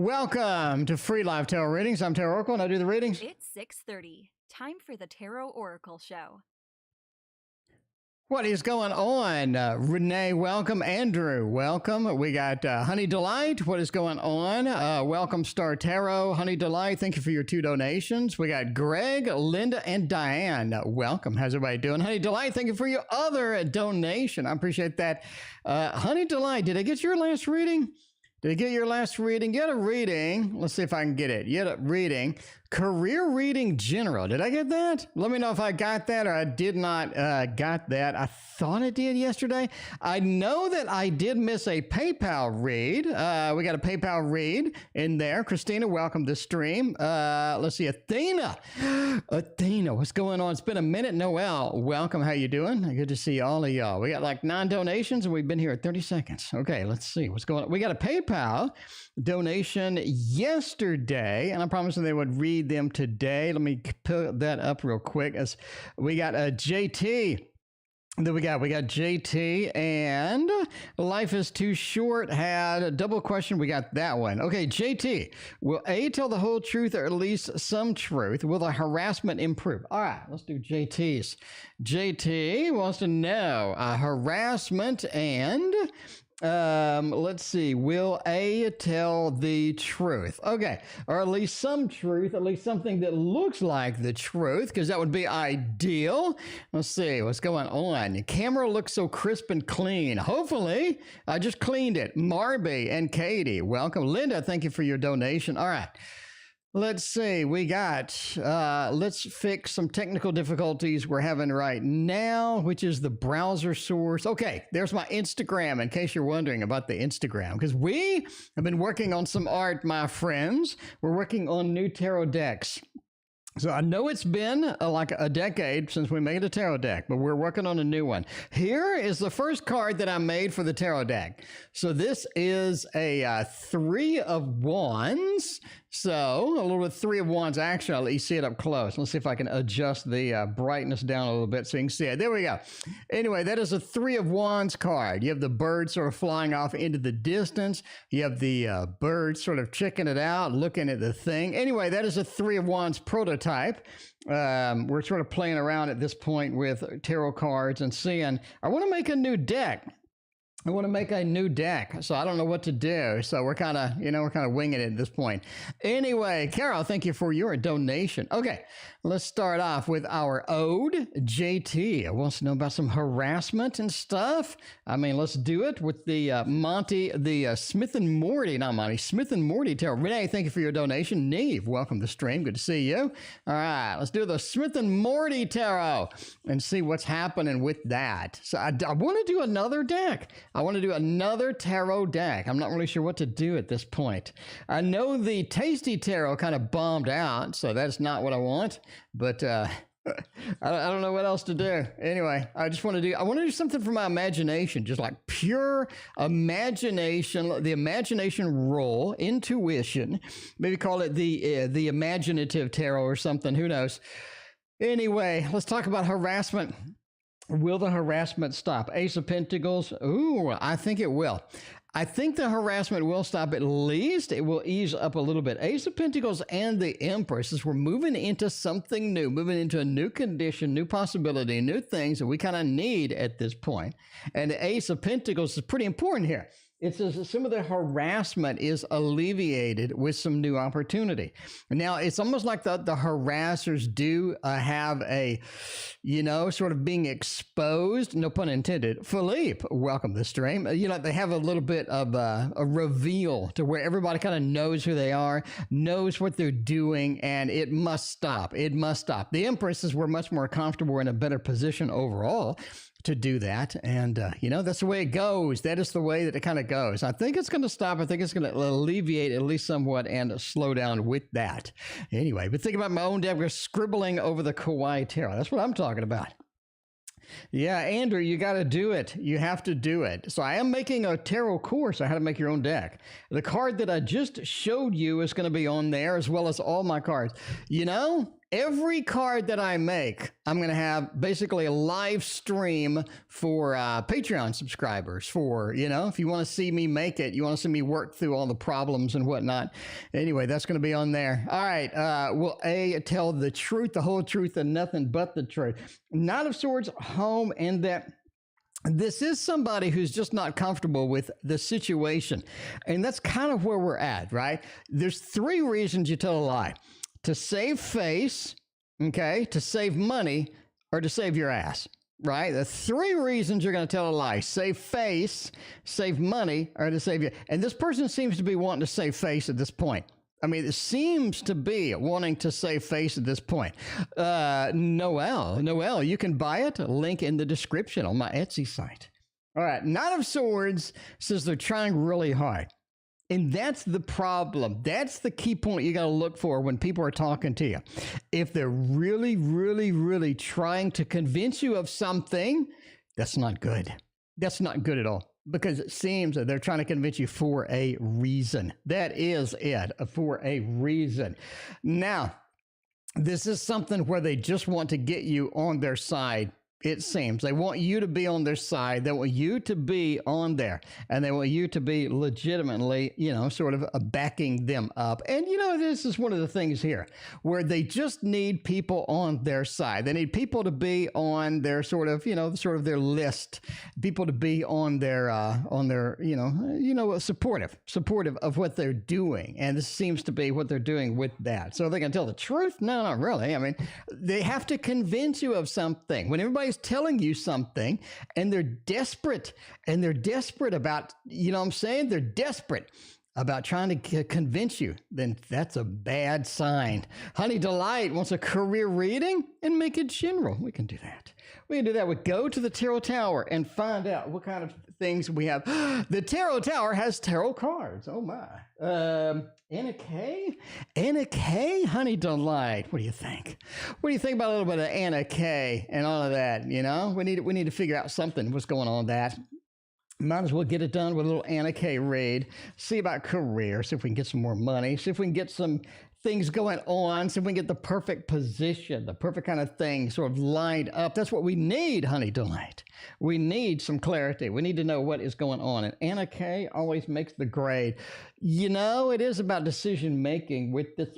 Welcome to Free Live Tarot Readings. I'm Tarot Oracle and I do the readings. It's 6:30. Time for the Tarot Oracle Show. What is going on? Renee, welcome. Andrew, welcome. We got Honey Delight. What is going on? Welcome, Star Tarot. Honey Delight, thank you for your 2 donations. We got Greg, Linda, and Diane. Welcome. How's everybody doing? Honey Delight, thank you for your other donation. I appreciate that. Honey Delight, did I get your last reading? Did I get your last reading? You had a reading. Let's see if I can get it. You had a reading. Career reading general. Did I get that? Let me know if I got that or I did not got that. I thought I did yesterday. I know that I did miss a PayPal read. We got a PayPal read in there. Christina, welcome to stream. Let's see. Athena. Athena, what's going on? It's been a minute. Noel, welcome. How you doing? Good to see all of y'all. We got like 9 donations and we've been here at 30 seconds. Okay, let's see what's going on. We got a PayPal donation yesterday, and I'm promising they would read them today. Let me put that up real quick. As we got a JT. Then we got JT and Life is Too Short had a double question. We got that one. Okay, JT, will A tell the whole truth or at least some truth? Will the harassment improve? All right, let's do JT's. JT wants to know harassment and let's see, will A tell the truth? Okay, or at least some truth, at least something that looks like the truth, because that would be ideal. Let's see what's going on. The camera looks so crisp and clean. Hopefully, I just cleaned it. Marby and Katie, welcome. Linda, thank you for your donation. All right. Let's see, we got, let's fix some technical difficulties we're having right now, which is the browser source. Okay, there's my Instagram, in case you're wondering about the Instagram, because we have been working on some art, my friends. We're working on new tarot decks. So I know it's been like a decade since we made a tarot deck, but we're working on a new one. Here is the first card that I made for the tarot deck. So this is a 3 of Wands. So a little bit 3 of Wands action. I'll let you see it up close. Let's see if I can adjust the brightness down a little bit so you can see it. There we go. Anyway, that is a 3 of Wands card. You have the bird sort of flying off into the distance. You have the bird sort of checking it out, looking at the thing. Anyway, that is a 3 of Wands prototype. We're sort of playing around at this point with tarot cards and seeing, I want to make a new deck. I want to make a new deck, so I don't know what to do. So we're kind of, we're kind of winging it at this point. Anyway, Carol, thank you for your donation. Okay, let's start off with our ode. JT wants to know about some harassment and stuff. I mean, let's do it with the Smith and Morty, not Monty, Smith and Morty tarot. Renee, thank you for your donation. Neve, welcome to the stream. Good to see you. All right, let's do the Smith and Morty tarot and see what's happening with that. So I want to do another deck. I want to do another tarot deck. I'm not really sure what to do at this point. I know the Tasty Tarot kind of bombed out, so that's not what I want, but I don't know what else to do. Anyway, I want to do something for my imagination, just like pure imagination, the imagination role, intuition. Maybe call it the imaginative tarot or something, who knows. Anyway, let's talk about harassment. Will the harassment stop? Ace of Pentacles. Ooh, I think it will. I think the harassment will stop. At least it will ease up a little bit. Ace of Pentacles and the Empress, as we're moving into something new, moving into a new condition, new possibility, new things that we kind of need at this point. And the Ace of Pentacles is pretty important here. It says that some of the harassment is alleviated with some new opportunity. Now, it's almost like the harassers do have a, sort of being exposed, no pun intended. Philippe, welcome to the stream. They have a little bit of a reveal to where everybody kind of knows who they are, knows what they're doing, and it must stop. It must stop. The Empresses were much more comfortable in a better position overall to do that. And, that's the way it goes. That is the way that it kind of goes. I think it's going to stop. I think it's going to alleviate at least somewhat and slow down with that. Anyway, but think about my own deck. We're scribbling over the Kawaii Tarot. That's what I'm talking about. Yeah, Andrew, you got to do it. You have to do it. So I am making a tarot course on how to make your own deck. The card that I just showed you is going to be on there as well as all my cards. Every card that I make, I'm going to have basically a live stream for Patreon subscribers. For, if you want to see me make it, you want to see me work through all the problems and whatnot. Anyway, that's going to be on there. All right. Will A tell the truth, the whole truth, and nothing but the truth? Knight of Swords, home, and that. This is somebody who's just not comfortable with the situation. And that's kind of where we're at, right? There's 3 reasons you tell a lie. To save face, okay, to save money, or to save your ass, right? The 3 reasons you're going to tell a lie: save face, save money, or to save you. And this person seems to be wanting to save face at this point. I mean, it seems to be wanting to save face at this point. Noelle, you can buy it. Link in the description on my Etsy site. All right, Knight of Swords says they're trying really hard. And that's the problem. That's the key point you got to look for when people are talking to you. If they're really, really, really trying to convince you of something, that's not good. That's not good at all, because it seems that they're trying to convince you for a reason. That is it, for a reason. Now, this is something where they just want to get you on their side. It seems they want you to be on their side. They want you to be on there, and they want you to be legitimately, sort of backing them up. And, this is one of the things here where they just need people on their side. They need people to be on their sort of their list, people to be on their supportive of what they're doing. And this seems to be what they're doing with that. So they can tell the truth? No, not really. I mean, they have to convince you of something. When everybody's telling you something and they're desperate about, they're desperate about trying to convince you, then that's a bad sign. Honey Delight wants a career reading and make it general. We can do that. We go to the Tarot Tower and find out what kind of things we have. The Tarot Tower has tarot cards. Oh my. Anna K, Honey Delight. What do you think? What do you think about a little bit of Anna K and all of that? We need to figure out something. What's going on with that? Might as well get it done with a little Anna K raid. See about career. See if we can get some more money. See if we can get some things going on. See if we can get the perfect position, the perfect kind of thing sort of lined up. That's what we need, Honey Delight. We need some clarity. We need to know what is going on. And Anna K always makes the grade. It is about decision making with this.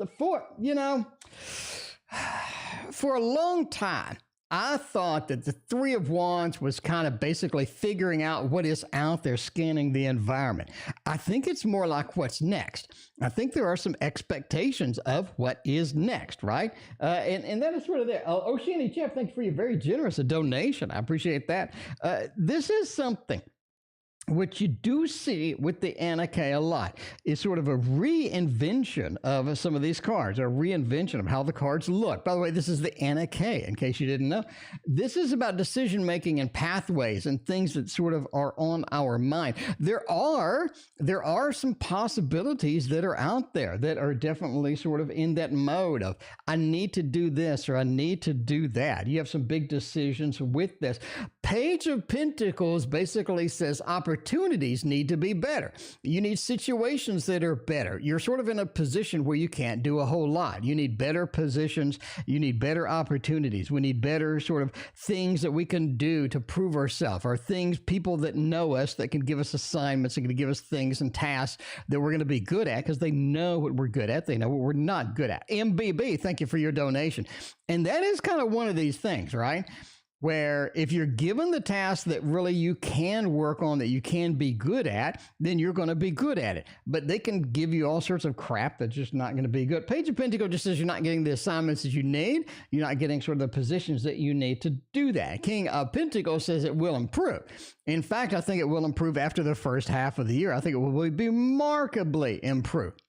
For a long time, I thought that the 3 of Wands was kind of basically figuring out what is out there, scanning the environment. I think it's more like what's next. I think there are some expectations of what is next, right? And that is sort of there. Oceania Jeff, thanks for your very generous donation. I appreciate that. This is something what you do see with the Anna K a lot is sort of a reinvention of some of these cards, a reinvention of how the cards look. By the way, this is the Anna K, in case you didn't know. This is about decision-making and pathways and things that sort of are on our mind. There are some possibilities that are out there that are definitely sort of in that mode of, I need to do this or I need to do that. You have some big decisions with this. Page of Pentacles basically says opportunities need to be better. You need situations that are better. You're sort of in a position where you can't do a whole lot. You need better positions. You need better opportunities. We need better sort of things that we can do to prove ourselves, or things, people that know us that can give us assignments and can give us things and tasks that we're going to be good at because they know what we're good at. They know what we're not good at. MBB, thank you for your donation. And that is kind of one of these things, right? Where if you're given the task that really you can work on, that you can be good at, then you're going to be good at it. But they can give you all sorts of crap that's just not going to be good. Page of Pentacles just says you're not getting the assignments that you need. You're not getting sort of the positions that you need to do that. King of Pentacles says it will improve. In fact, I think it will improve after the first half of the year. I think it will be remarkably improved.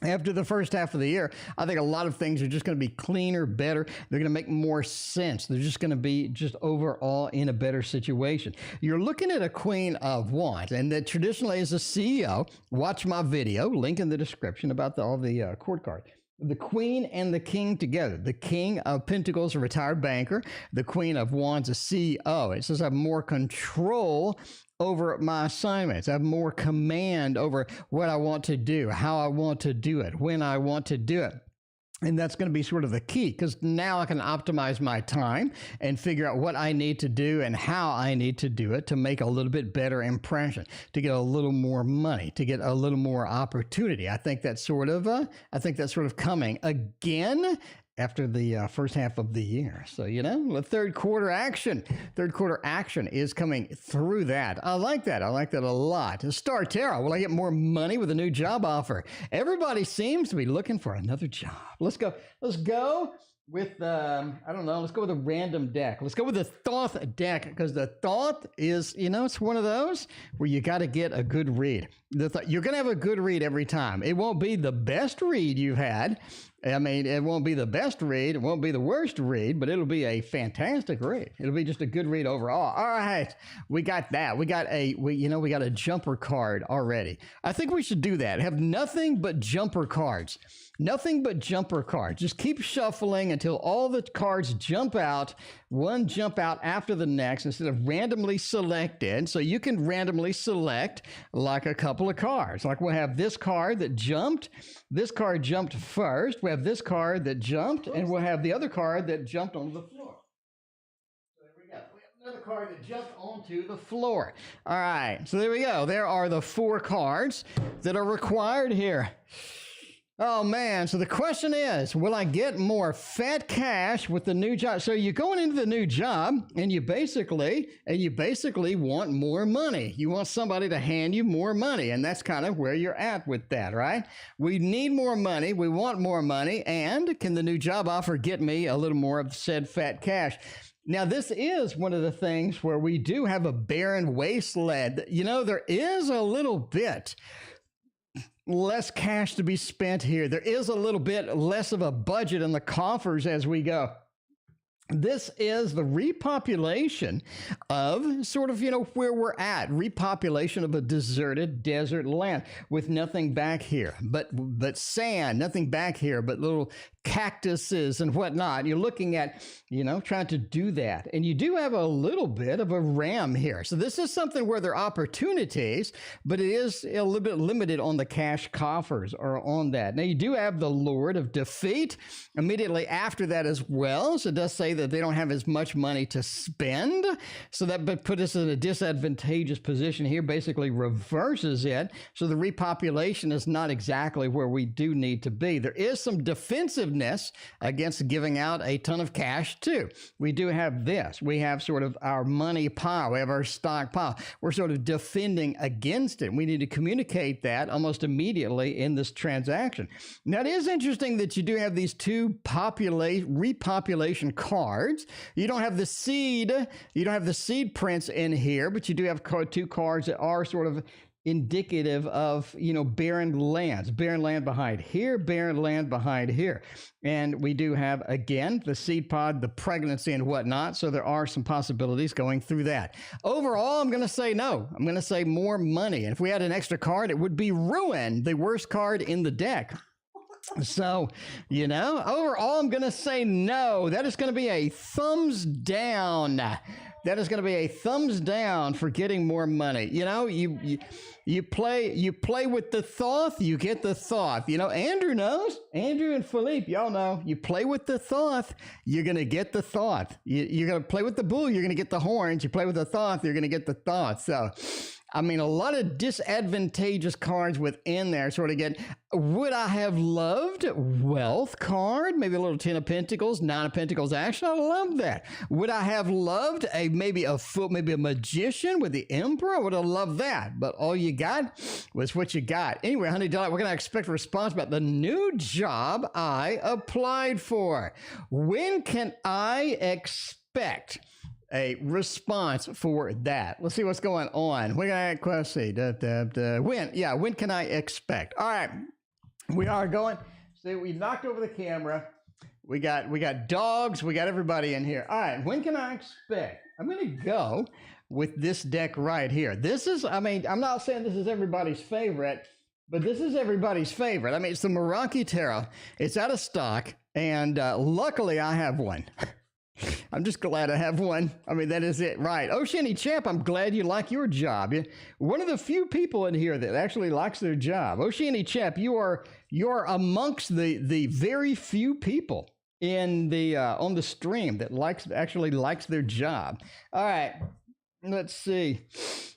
After the first half of the year, I think a lot of things are just going to be cleaner, better. They're going to make more sense. They're just going to be just overall in a better situation. You're looking at a Queen of Wands, and that traditionally is a CEO. Watch my video, link in the description, about all the court cards. The Queen and the King together. The King of Pentacles, a retired banker. The Queen of Wands, a CEO. It says I have more control over my assignments. I have more command over what I want to do, how I want to do it, when I want to do it. And that's going to be sort of the key, because now I can optimize my time and figure out what I need to do and how I need to do it to make a little bit better impression, to get a little more money, to get a little more opportunity. I think that's sort of coming again after the first half of the year. So, the third quarter action is coming through that. I like that. I like that a lot. Star Tarot, will I get more money with a new job offer? Everybody seems to be looking for another job. Let's go with, let's go with a random deck. Let's go with the Thoth deck, because the Thoth is, it's one of those where you got to get a good read. You're going to have a good read every time. It won't be the best read you've had. I mean, it won't be the best read. It won't be the worst read, but it'll be a fantastic read. It'll be just a good read overall. All right. We got that. We got a jumper card already. I think we should do that. Have nothing but jumper cards. Nothing but jumper cards. Just keep shuffling until all the cards jump out, one jump out after the next instead of randomly selected. So you can randomly select like a couple of cards. Like we'll have this card that jumped. This card jumped first. We have this card that jumped, and we'll have the other card that jumped onto the floor. So there we go. We have another card that jumped onto the floor. All right. So there we go. There are the 4 cards that are required here. Oh, man. So the question is, will I get more fat cash with the new job? So you're going into the new job and you basically want more money. You want somebody to hand you more money. And that's kind of where you're at with that, right? We need more money. We want more money. And can the new job offer get me a little more of said fat cash? Now, this is one of the things where we do have a barren wasteland. There is a little bit less cash to be spent here. There is a little bit less of a budget in the coffers as we go. This is the repopulation of sort of, where we're at. Repopulation of a deserted desert land with nothing back here, but sand, nothing back here, but little cactuses and whatnot. You're looking at, trying to do that. And you do have a little bit of a ram here. So this is something where there are opportunities, but it is a little bit limited on the cash coffers or on that. Now you do have the Lord of Defeat immediately after that as well. So it does say that they don't have as much money to spend. So that put us in a disadvantageous position here, basically reverses it. So the repopulation is not exactly where we do need to be. There is some defensiveness against giving out a ton of cash too. We do have this. We have sort of our money pile. We have our stock pile. We're sort of defending against it. We need to communicate that almost immediately in this transaction. Now, it is interesting that you do have these 2 repopulation cards. You don't have the seed prints in here, but you do have 2 cards that are sort of indicative of, barren land behind here, barren land behind here. And we do have, again, the seed pod, the pregnancy and whatnot. So there are some possibilities going through that. Overall, I'm going to say no. I'm going to say more money. And if we had an extra card, it would be Ruin, the worst card in the deck. So, overall, I'm going to say no. That is going to be a thumbs down. That is going to be a thumbs down for getting more money. You play with the Thoth, you get the Thoth. Andrew knows. Andrew and Philippe, y'all know. You play with the Thoth, you're going to get the Thoth. You're going to play with the bull, you're going to get the horns. You play with the Thoth, you're going to get the Thoth. So, a lot of disadvantageous cards within there sort of get, would I have loved Wealth card? Maybe a little 10 of Pentacles, 9 of Pentacles action. I love that. Would I have loved maybe a Magician with the Emperor? I would have loved that. But all you got was what you got. Anyway, honey, we're going to expect a response about the new job I applied for. When can I expect a response for that? Let's see what's going on. Let's see. When can I expect? All right. We are going. See, we knocked over the camera. We got dogs. We got everybody in here. All right. When can I expect? I'm going to go with this deck right here. This is, I'm not saying this is everybody's favorite, but this is everybody's favorite. It's the Meraki Tarot. It's out of stock, and luckily I have one. I'm just glad I have one. I mean, that is it. Right. Oceany Champ, I'm glad you like your job. One of the few people in here that actually likes their job. Oceany Champ, you're amongst the very few people in the on the stream that actually likes their job. All right. Let's see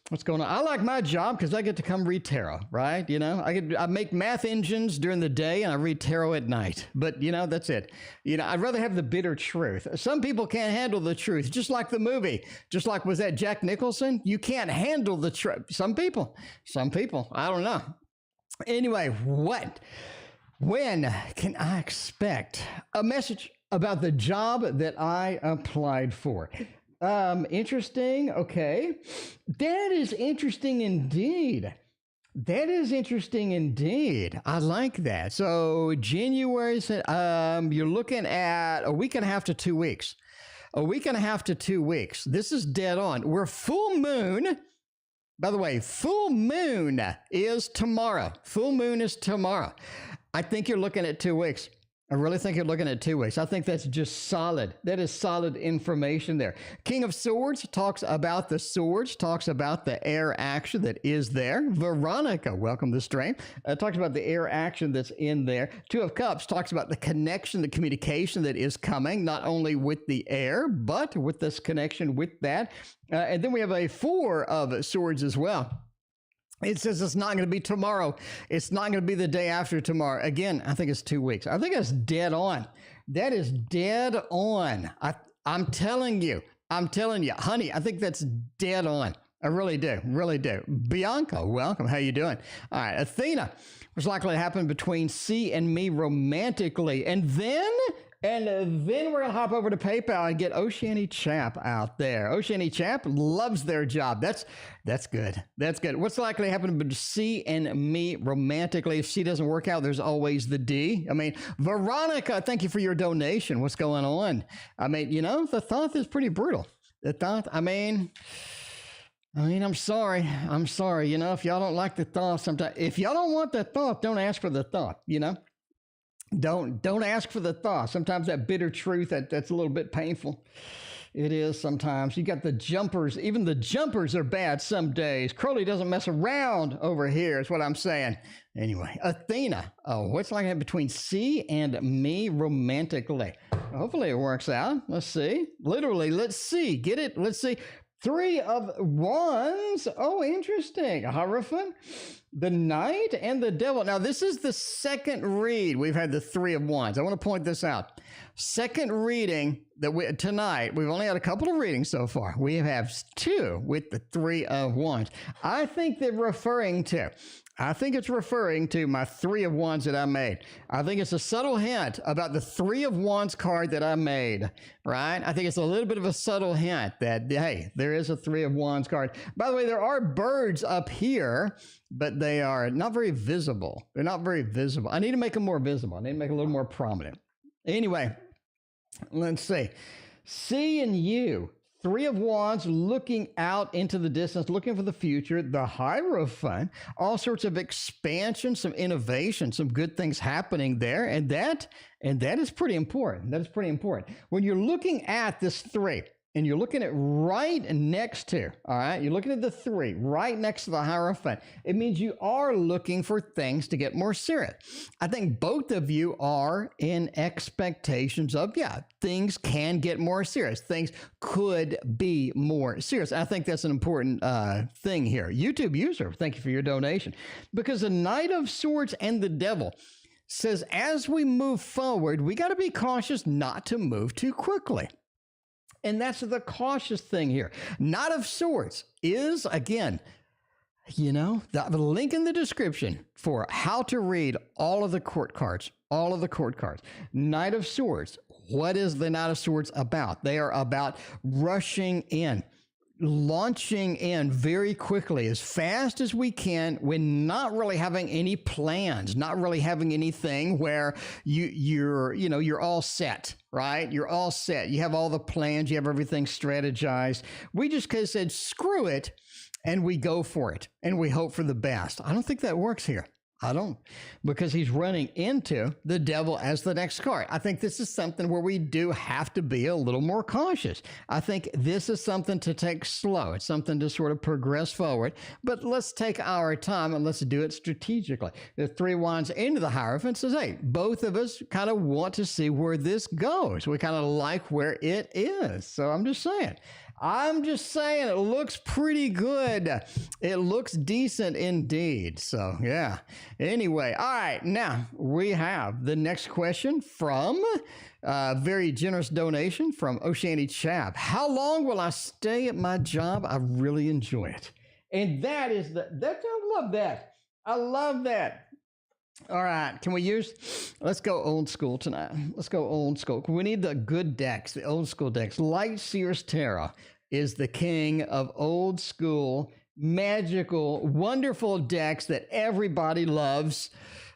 what's going on. I like my job because I get to come read tarot, right? You know, I make math engines during the day and I read tarot at night. But, you know, that's it. You know, I'd rather have the bitter truth. Some people can't handle the truth, just like the movie. Just like, was that Jack Nicholson? You can't handle the truth. Some people, I don't know. Anyway, when can I expect a message about the job that I applied for? Interesting. Okay. That is interesting indeed. I like that. So January, you're looking at a week and a half to 2 weeks. This is dead on. We're full moon. By the way, full moon is tomorrow. I think you're looking at 2 weeks. I really think you're looking at 2 weeks. I think that's just solid. That is solid information there. King of Swords talks about the swords, talks about the air action that is there. Veronica, welcome to the stream, talks about the air action that's in there. Two of Cups talks about the connection, the communication that is coming, not only with the air, but with this connection with that. And then we have a Four of Swords as well. It says it's not going to be tomorrow. It's not going to be the day after tomorrow. Again, I think it's 2 weeks. I think that's dead on. That is dead on. I'm telling you, honey, I think that's dead on. I really do. Bianca, welcome. How you doing? All right, Athena, what's likely to happen between C and me romantically? And then we're going to hop over to PayPal and get Oceany Chap out there. Oceany Chap loves their job. That's good. What's likely to happen between C and me romantically? If C doesn't work out, there's always the D. I mean, Veronica, thank you for your donation. What's going on? I mean, you know, the thought is pretty brutal. I mean, I'm sorry. You know, if y'all don't like the thought, sometimes, if y'all don't want the thought, don't ask for the thought, you know? Don't ask for the thought. Sometimes that bitter truth, that's a little bit painful. It is sometimes. You got the jumpers. Even the jumpers are bad some days. Crowley doesn't mess around over here, is what I'm saying. Anyway, Athena. Oh, what's like that between C and me romantically? Hopefully it works out. Let's see. Literally, let's see. Get it? Let's see. Three of Wands. Oh, interesting. Hierophant, the Knight, and the Devil. Now, this is the second read. We've had the Three of Wands. I want to point this out. Second reading that tonight. We've only had a couple of readings so far. We have two with the Three of Wands. I think it's referring to my Three of Wands that I made. I think it's a subtle hint about the Three of Wands card that I made, right? I think it's a little bit of a subtle hint that, hey, there is a Three of Wands card. By the way, there are birds up here, but they are not very visible. They're not very visible. I need to make them more visible. I need to make them a little more prominent. Anyway, let's see. C and U. Three of Wands looking out into the distance, looking for the future. The Hierophant, all sorts of expansion, some innovation, some good things happening there. And that is pretty important. That is pretty important. When you're looking at this three, and you're looking at right next to, all right, you're looking at the three right next to the Hierophant. It means you are looking for things to get more serious. I think both of you are in expectations of, things can get more serious. Things could be more serious. I think that's an important thing here. YouTube user, thank you for your donation. Because the Knight of Swords and the Devil says, as we move forward, we got to be cautious not to move too quickly. And that's the cautious thing here. Knight of Swords is, again, the link in the description for how to read all of the court cards, Knight of Swords. What is the Knight of Swords about? They are about rushing in, launching in very quickly, as fast as we can, when not really having any plans, not really having anything where you're all set, right? You're all set. You have all the plans. You have everything strategized. We just kind of said, screw it, and we go for it, and we hope for the best. I don't think that works here. I don't, because he's running into the devil as the next card. I think this is something where we do have to be a little more cautious. I think this is something to take slow. It's something to sort of progress forward, but let's take our time and let's do it strategically. The 3 wands into the Hierophant says, hey, both of us kind of want to see where this goes. We kind of like where it is. So I'm just saying it looks pretty good. It looks decent indeed. So yeah. Anyway, all right. Now we have the next question from a very generous donation from Untitled Chapter. How long will I stay at my job? I really enjoy it. And that is I love that. I love that. All right, let's go old school tonight. Let's go old school. We need the good decks, the old school decks. Light Seers Tarot is the king of old school, magical, wonderful decks that everybody loves.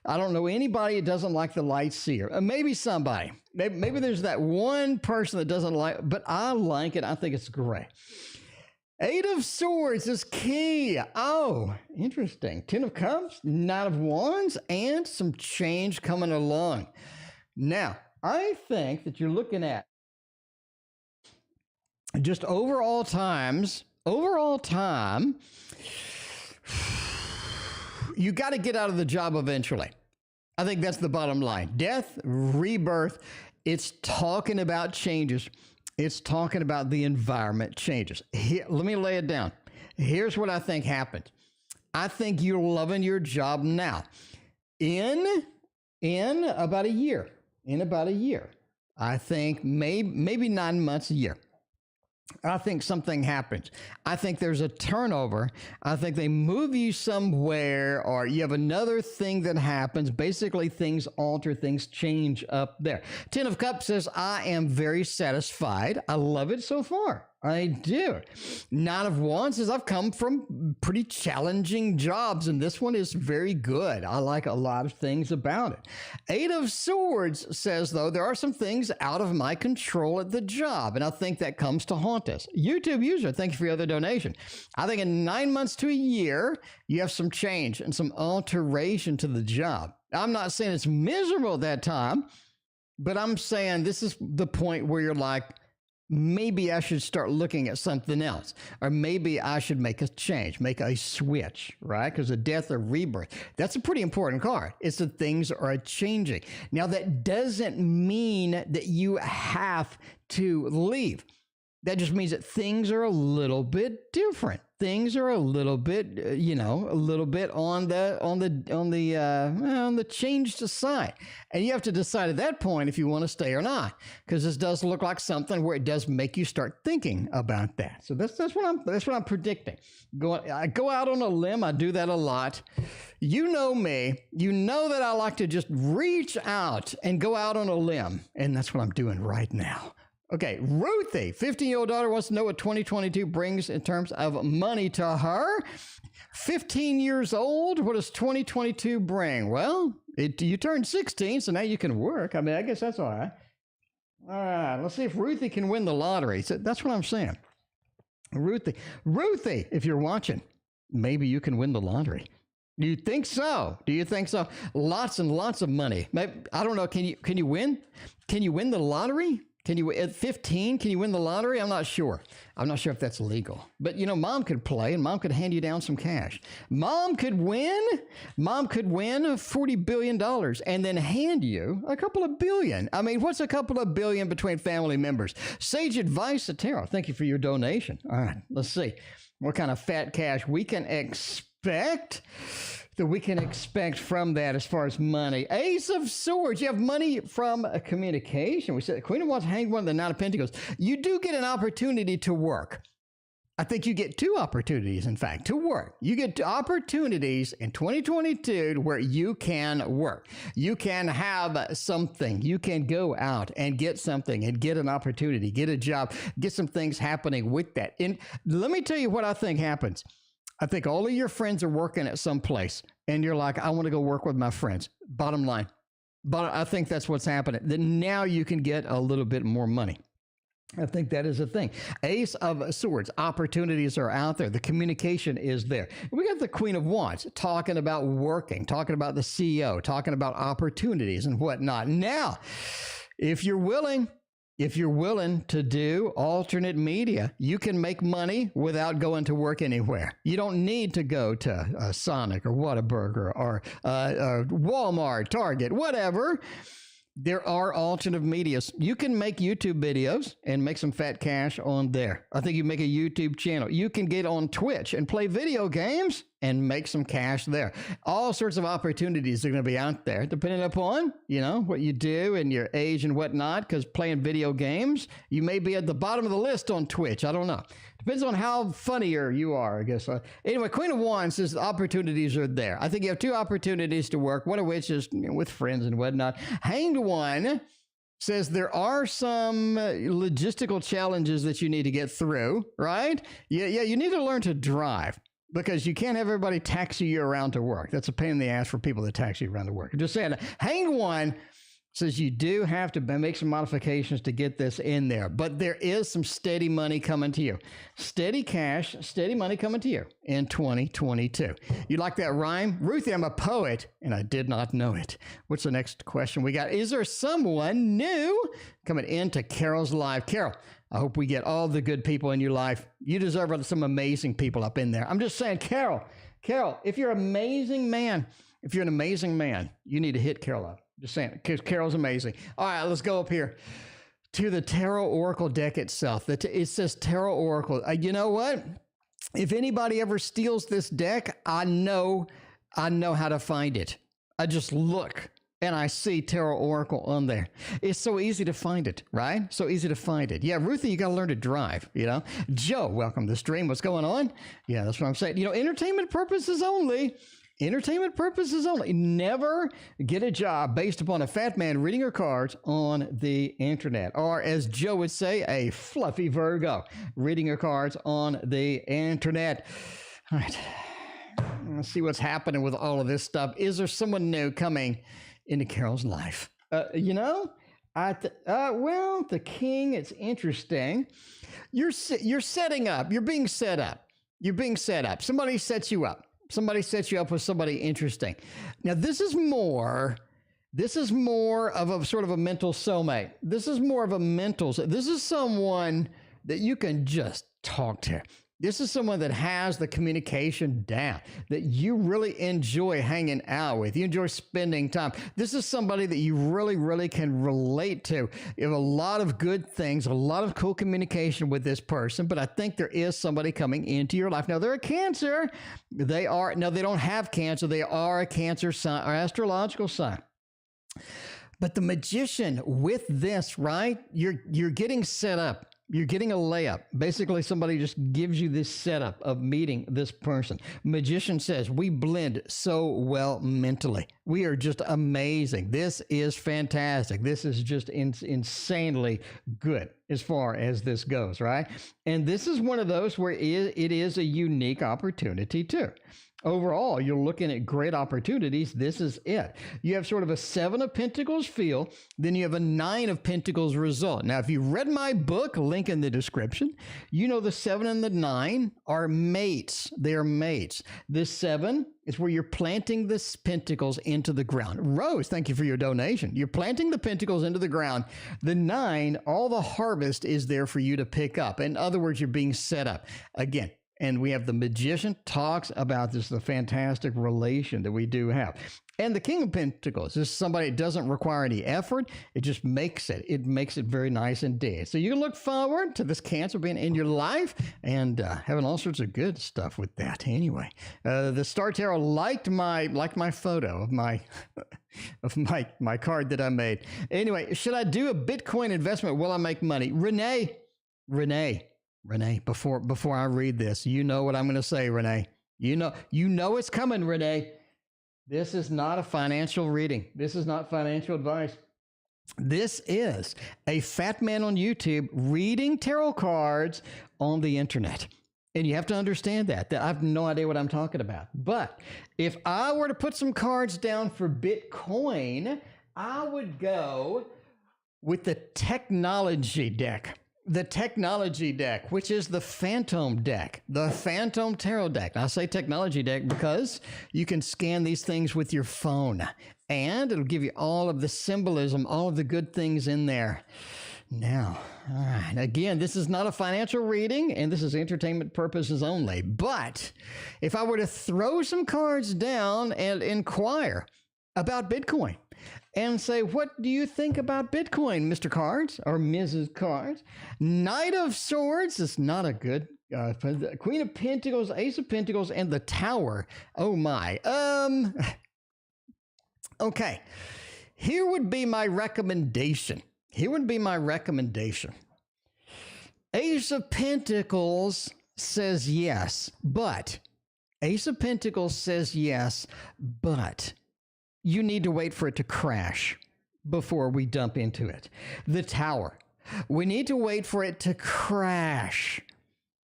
I don't know anybody that doesn't like the Light Seer. Maybe somebody. Maybe there's that one person that doesn't like it, but I like it. I think it's great. 8 of Swords is key. Oh, interesting. 10 of Cups, Knight of Wands, and some change coming along. Now, I think that you're looking at just overall time, you got to get out of the job eventually. I think that's the bottom line. Death, rebirth, it's talking about changes. It's talking about the environment changes. Here, let me lay it down. Here's what I think happened. I think you're loving your job now. In about a year. I think maybe 9 months, a year. I think something happens. I think there's a turnover. I think they move you somewhere, or you have another thing that happens. Basically, things alter, things change up there. 10 of Cups says, I am very satisfied. I love it so far. I do. Knight of Wands says, I've come from pretty challenging jobs, and this one is very good. I like a lot of things about it. 8 of Swords says, though, there are some things out of my control at the job, and I think that comes to haunt us. YouTube user, thank you for your other donation. I think in 9 months to a year, you have some change and some alteration to the job. I'm not saying it's miserable at that time, but I'm saying this is the point where you're like, maybe I should start looking at something else, or maybe I should make a change, make a switch, right? Because the death or rebirth, that's a pretty important card. It's that things are changing. Now, that doesn't mean that you have to leave. That just means that things are a little bit different. Things are a little bit, a little bit on the changed side, and you have to decide at that point if you want to stay or not, because this does look like something where it does make you start thinking about that. So that's what I'm predicting. I go out on a limb. I do that a lot. You know me. You know that I like to just reach out and go out on a limb, and that's what I'm doing right now. Okay, Ruthie, 15-year-old daughter wants to know what 2022 brings in terms of money to her. 15 years old, what does 2022 bring? Well, you turned 16, so now you can work. I mean, I guess that's all right. All right, let's see if Ruthie can win the lottery. So that's what I'm saying. Ruthie, if you're watching, maybe you can win the lottery. Do you think so? Lots and lots of money. Maybe, I don't know. Can you win? Can you win the lottery? At 15, can you win the lottery? I'm not sure. I'm not sure if that's legal. But, Mom could play, and Mom could hand you down some cash. Mom could win $40 billion and then hand you a couple of billion. I mean, what's a couple of billion between family members? Sage Advice at Tarot, thank you for your donation. All right, let's see what kind of fat cash we can expect. From that as far as money. Ace of Swords, you have money from a communication. We said Queen of Wands, Hanged One, the Knight of Pentacles. You do get an opportunity to work. I think you get 2 opportunities, in fact, to work. You get 2 opportunities in 2022 where you can work. You can have something. You can go out and get something and get an opportunity, get a job, get some things happening with that. And let me tell you what I think happens. I think all of your friends are working at some place, and you're like, I want to go work with my friends. Bottom line. But I think that's what's happening. Then now you can get a little bit more money. I think that is a thing. Ace of Swords. Opportunities are out there. The communication is there. We got the Queen of Wands talking about working, talking about the CEO, talking about opportunities and whatnot. Now, if you're willing to do alternate media, you can make money without going to work anywhere. You don't need to go to Sonic or Whataburger or Walmart, Target, whatever. There are alternative medias. You can make YouTube videos and make some fat cash on there. I think you make a YouTube channel. You can get on Twitch and play video games and make some cash there. All sorts of opportunities are going to be out there, depending upon, what you do and your age and whatnot, because playing video games, you may be at the bottom of the list on Twitch. I don't know. Depends on how funnier you are, I guess. Anyway, Queen of Wands says the opportunities are there. I think you have two opportunities to work, one of which is with friends and whatnot. Hanged One says there are some logistical challenges that you need to get through, right? Yeah, you need to learn to drive, because you can't have everybody taxi you around to work. That's a pain in the ass for people that taxi you around to work. I'm just saying, Hanged One says you do have to make some modifications to get this in there, but there is some steady money coming to you. Steady cash, steady money coming to you in 2022. You like that rhyme? Ruthie, I'm a poet, and I did not know it. What's the next question we got? Is there someone new coming into Carol's life? Carol, I hope we get all the good people in your life. You deserve some amazing people up in there. I'm just saying, Carol, if you're an amazing man, you need to hit Carol up. Just saying, because Carol's amazing. All right, let's go up here to the Tarot Oracle deck itself. It says Tarot Oracle. You know what? If anybody ever steals this deck, I know how to find it. I just look and I see Tarot Oracle on there. It's so easy to find it, right? So easy to find it. Yeah, Ruthie, you got to learn to drive, Joe, welcome to the stream. What's going on? Yeah, that's what I'm saying. Entertainment purposes only. Entertainment purposes only. Never get a job based upon a fat man reading your cards on the internet. Or as Joe would say, a fluffy Virgo reading your cards on the internet. All right. Let's see what's happening with all of this stuff. Is there someone new coming into Carol's life? Well, the king, it's interesting. You're setting up. You're being set up. Somebody sets you up. Somebody sets you up with somebody interesting. Now, this is more of a sort of a mental soulmate. This is someone that you can just talk to. This is someone that has the communication down, that you really enjoy hanging out with. You enjoy spending time. This is somebody that you really, really can relate to. You have a lot of good things, a lot of cool communication with this person, but I think there is somebody coming into your life. Now, they're a Cancer. They don't have Cancer. They are a Cancer sign or astrological sign. But the Magician with this, right? You're getting set up. You're getting a layup. Basically, somebody just gives you this setup of meeting this person. Magician says, we blend so well mentally. We are just amazing. This is fantastic. This is just insanely good as far as this goes, right? And this is one of those where it is a unique opportunity too. Overall, you're looking at great opportunities. This is it. You have sort of a 7 of Pentacles feel, then you have a 9 of Pentacles result. Now, if you read my book, link in the description, the 7 and the 9 are mates. They are mates. This 7 is where you're planting the Pentacles into the ground. Rose, thank you for your donation. You're planting the Pentacles into the ground. The 9, all the harvest is there for you to pick up. In other words, you're being set up. Again, and we have the Magician talks about this, the fantastic relation that we do have. And the King of Pentacles is somebody that doesn't require any effort. It just makes it. It makes it very nice indeed. So you can look forward to this Cancer being in your life and having all sorts of good stuff with that. Anyway, the Star Tarot liked my photo of my my card that I made. Anyway, should I do a Bitcoin investment? Will I make money? Renee, before I read this, you know what I'm going to say, Renee. You know it's coming, Renee. This is not a financial reading. This is not financial advice. This is a fat man on YouTube reading tarot cards on the internet. And you have to understand that I have no idea what I'm talking about. But if I were to put some cards down for Bitcoin, I would go with the technology deck. the technology deck, which is the Phantom deck, the Phantom Tarot deck. I say technology deck because you can scan these things with your phone and it'll give you all of the symbolism, all of the good things in there. Now, all right, again, this is not a financial reading and this is entertainment purposes only. But if I were to throw some cards down and inquire about Bitcoin and say, what do you think about Bitcoin, Mr. Cards or Mrs. Cards? Knight of Swords is not a good Queen of Pentacles, Ace of Pentacles, and the Tower. Oh my. Okay. Here would be my recommendation. Ace of Pentacles says yes, but you need to wait for it to crash before we dump into it. The Tower. We need to wait for it to crash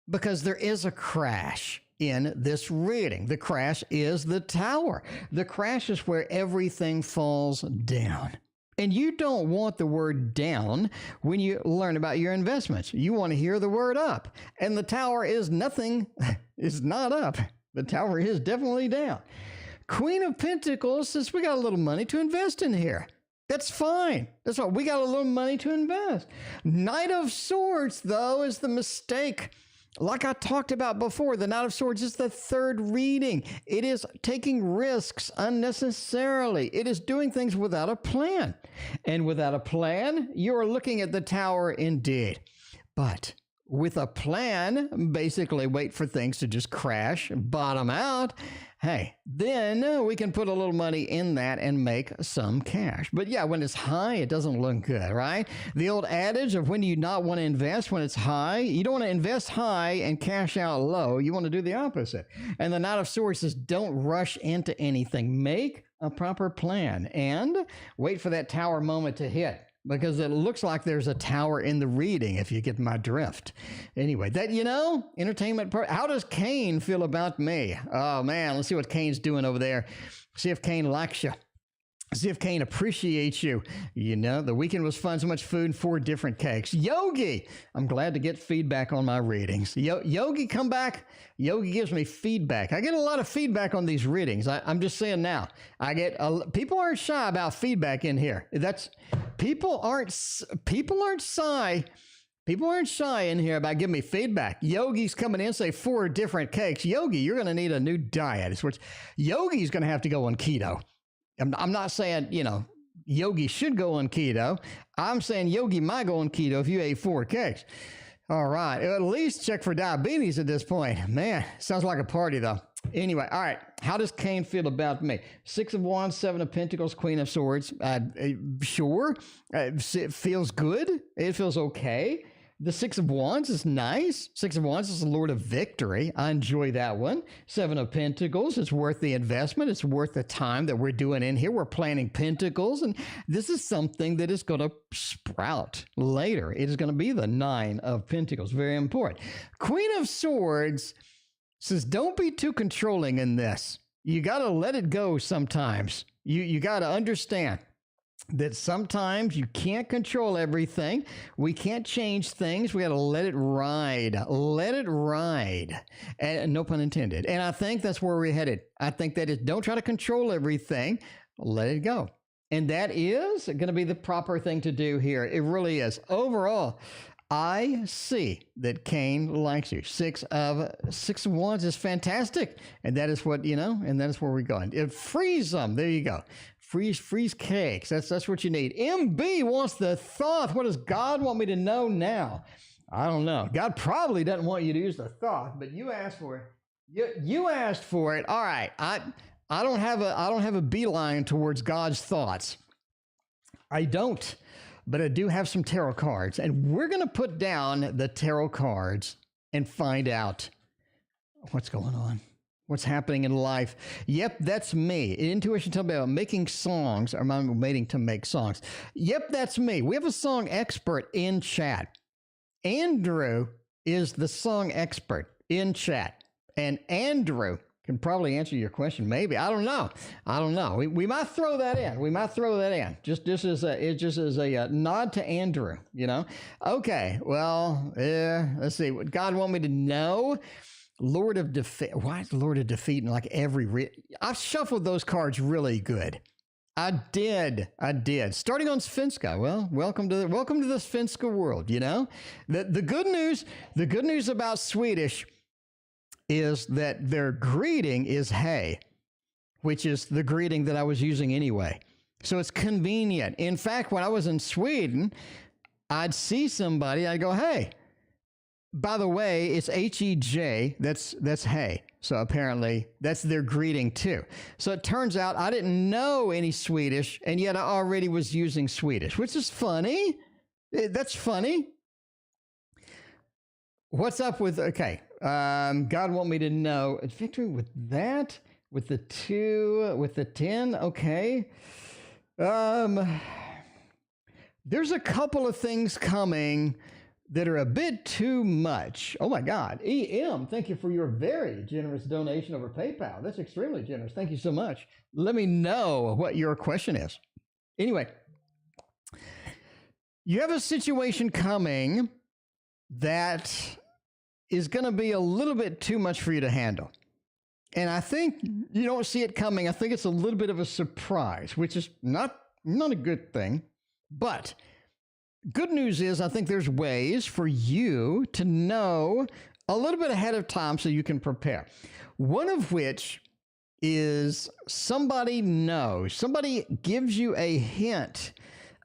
because there is a crash in this reading. The crash is the Tower. The crash is where everything falls down. And you don't want the word down when you learn about your investments. You want to hear the word up. And the Tower is nothing, is not up. The Tower is definitely down. Queen of Pentacles says we got a little money to invest in here. That's fine. That's all. We got a little money to invest. Knight of Swords, though, is the mistake. Like I talked about before, the Knight of Swords is the third reading. It is taking risks unnecessarily. It is doing things without a plan. And without a plan, you're looking at the Tower indeed. But with a plan, basically wait for things to just crash, bottom out. Hey, then we can put a little money in that and make some cash. But yeah, when it's high, it doesn't look good, right? The old adage of when do you not want to invest when it's high? You don't want to invest high and cash out low. You want to do the opposite. And the Knight of Swords says don't rush into anything. Make a proper plan and wait for that Tower moment to hit. Because it looks like there's a Tower in the reading, if you get my drift. Anyway, that, entertainment. How does Kane feel about me? Oh, man, let's see what Kane's doing over there. See if Kane likes you. See if Kane appreciates you. The weekend was fun. So much food, 4 different cakes. Yogi, I'm glad to get feedback on my readings. Yogi, come back. Yogi gives me feedback. I get a lot of feedback on these readings. I'm just saying now. People aren't shy about feedback in here. People aren't shy. People aren't shy in here about giving me feedback. Yogi's coming in, say 4 different cakes. Yogi, you're going to need a new diet. Yogi's going to have to go on keto. I'm not saying, Yogi should go on keto. I'm saying Yogi might go on keto if you ate 4 cakes. All right. At least check for diabetes at this point. Man, sounds like a party, though. Anyway, all right. How does Kane feel about me? 6 of Wands, 7 of Pentacles, Queen of Swords. Sure. It feels good. It feels okay. The 6 of Wands is nice. 6 of Wands is the Lord of Victory. I enjoy that one. 7 of Pentacles, it's worth the investment. It's worth the time that we're doing in here. We're planting Pentacles, and this is something that is going to sprout later. It is going to be the 9 of Pentacles. Very important. Queen of Swords says, don't be too controlling in this. You got to let it go sometimes. You got to understand that sometimes you can't control everything. We can't change things. We got to let it ride. Let it ride. And no pun intended. And I think that's where we're headed. I think that is, don't try to control everything. Let it go. And that is going to be the proper thing to do here. It really is. Overall, I see that Kane likes you. 6 of Wands is fantastic. And that is what, and that is where we're going. Freeze them. There you go. Freeze cakes. That's what you need. MB wants the thought. What does God want me to know now? I don't know. God probably doesn't want you to use the thought, but you asked for it. You asked for it. All right. I don't have a beeline towards God's thoughts. I don't. But I do have some tarot cards, and we're going to put down the tarot cards and find out what's going on. What's happening in life? Yep, that's me. Intuition tells me about making songs, or I'm waiting to make songs. Yep, that's me. We have a song expert in chat. Andrew is the song expert in chat. And Andrew, can probably answer your question. Maybe. I don't know. We might throw that in. Just as a nod to Andrew, you know. Okay. Well, let's see. What God want me to know? Lord of Defeat. Why is Lord of Defeat in like every... I've shuffled those cards really good. I did. Starting on Svenska. Well, welcome to the Svenska world, you know? The good news about Swedish is that their greeting is hey, which is the greeting that I was using anyway. So it's convenient. In fact, when I was in Sweden, I'd see somebody, I'd go, hey. By the way, it's H-E-J, that's hey. So apparently that's their greeting too. So it turns out I didn't know any Swedish, and yet I already was using Swedish, which is funny. That's funny. What's up with, okay, God want me to know, victory with that, with the 2, with the 10, okay. There's a couple of things coming that are a bit too much. Oh my God. EM, thank you for your very generous donation over PayPal. That's extremely generous. Thank you so much. Let me know what your question is. Anyway, you have a situation coming that is going to be a little bit too much for you to handle. And I think you don't see it coming. I think it's a little bit of a surprise, which is not a good thing. But good news is I think there's ways for you to know a little bit ahead of time so you can prepare. One of which is somebody gives you a hint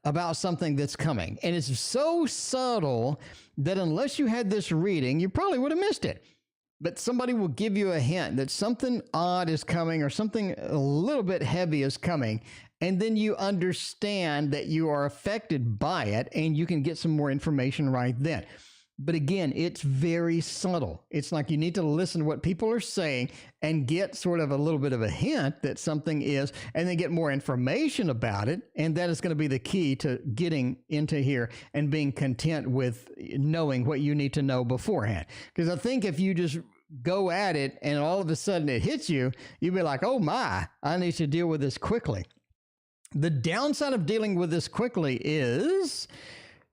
about something that's coming. And it's so subtle that unless you had this reading, you probably would have missed it. But somebody will give you a hint that something odd is coming or something a little bit heavy is coming. And then you understand that you are affected by it and you can get some more information right then. But again, it's very subtle. It's like you need to listen to what people are saying and get sort of a little bit of a hint that something is, and then get more information about it. And that is going to be the key to getting into here and being content with knowing what you need to know beforehand. Because I think if you just go at it and all of a sudden it hits you, you'll be like, oh my, I need to deal with this quickly. The downside of dealing with this quickly is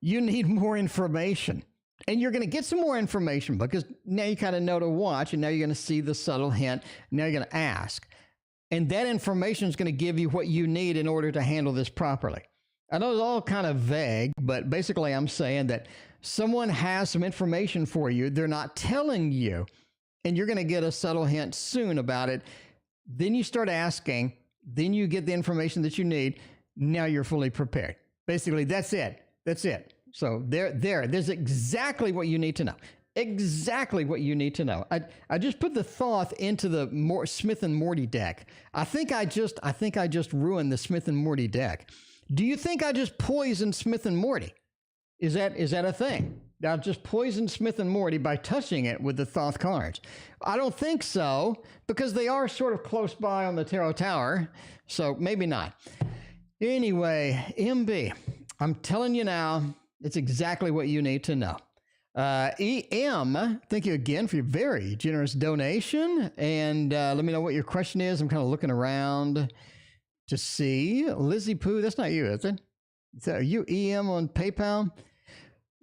you need more information. And you're going to get some more information because now you kind of know to watch, and now you're going to see the subtle hint. Now you're going to ask. And that information is going to give you what you need in order to handle this properly. I know it's all kind of vague, but basically I'm saying that someone has some information for you. They're not telling you, and you're going to get a subtle hint soon about it. Then you start asking. Then you get the information that you need. Now you're fully prepared. Basically, that's it. So there's exactly what you need to know. Exactly what you need to know. I just put the Thoth into the Smith and Morty deck. I think I just ruined the Smith and Morty deck. Do you think I just poisoned Smith and Morty? Is that a thing? I just poisoned Smith and Morty by touching it with the Thoth cards. I don't think so, because they are sort of close by on the Tarot Tower, so maybe not. Anyway, MB, I'm telling you now, it's exactly what you need to know. EM, thank you again for your very generous donation, and let me know what your question is. I'm kind of looking around to see. Lizzie Pooh, that's not you, is it? Are you EM on PayPal?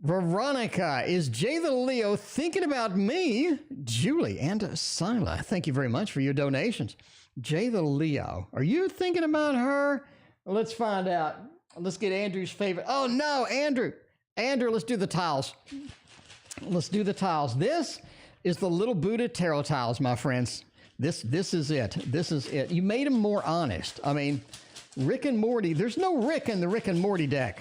Veronica, is Jay the Leo thinking about me? Julie and Sila, thank you very much for your donations. Jay the Leo, are you thinking about her? Well, let's find out. Let's get Andrew's favorite. Oh no, Andrew, let's do the tiles. This is the little Buddha tarot tiles, my friends. This is it. You made them more honest. I mean, Rick and Morty, there's no Rick in the Rick and Morty deck.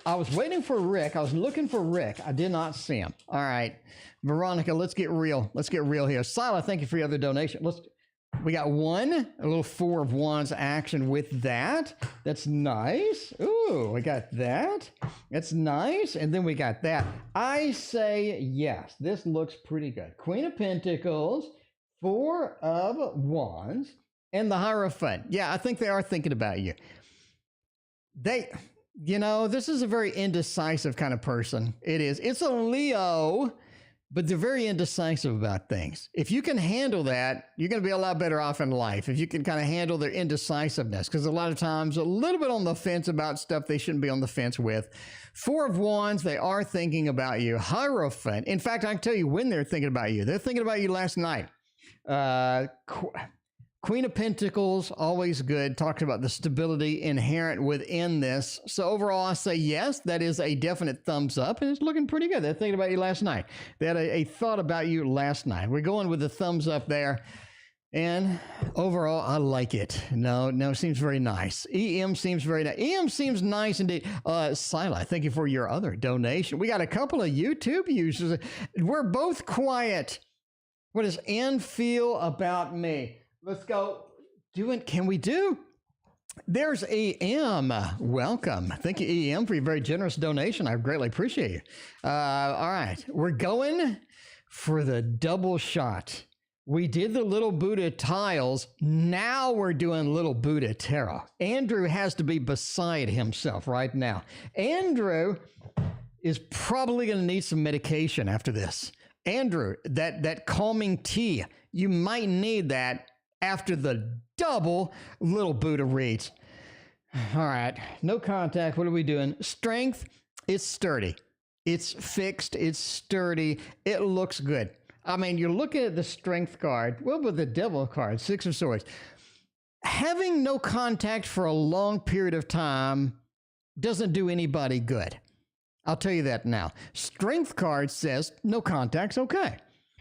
I was waiting for Rick. I was looking for Rick. I did not see him. All right, Veronica, let's get real. Let's get real here. Sila, thank you for your other donation. We got a little 4 of Wands action with that. That's nice. Ooh, we got that. That's nice. And then we got that. I say yes. This looks pretty good. Queen of Pentacles, 4 of Wands, and the Hierophant. Yeah, I think they are thinking about you. This is a very indecisive kind of person. It is. It's a Leo, but they're very indecisive about things. If you can handle that, you're going to be a lot better off in life. If you can kind of handle their indecisiveness, because a lot of times a little bit on the fence about stuff they shouldn't be on the fence with. Four of Wands, they are thinking about you. Hierophant. In fact, I can tell you when they're thinking about you. They're thinking about you last night. Queen of Pentacles, always good. Talks about the stability inherent within this. So overall, I say yes, that is a definite thumbs up, and it's looking pretty good. They're thinking about you last night. They had a thought about you last night. We're going with the thumbs up there. And overall, I like it. No, seems very nice. EM seems very nice. EM seems nice indeed. Sila, thank you for your other donation. We got a couple of YouTube users. We're both quiet. What does N feel about me? Let's go. Can we do? There's EM. Welcome. Thank you, EM, for your very generous donation. I greatly appreciate you. All right. We're going for the double shot. We did the little Buddha tiles. Now we're doing little Buddha tarot. Andrew has to be beside himself right now. Andrew is probably going to need some medication after this. Andrew, that calming tea, you might need that after the double little Buddha reads. All right, no contact. What are we doing? Strength, it's sturdy. It's fixed. It's sturdy. It looks good. I mean, you're looking at the strength card. Well, with the devil card, Six of Swords. Having no contact for a long period of time doesn't do anybody good. I'll tell you that now. Strength card says no contact's okay.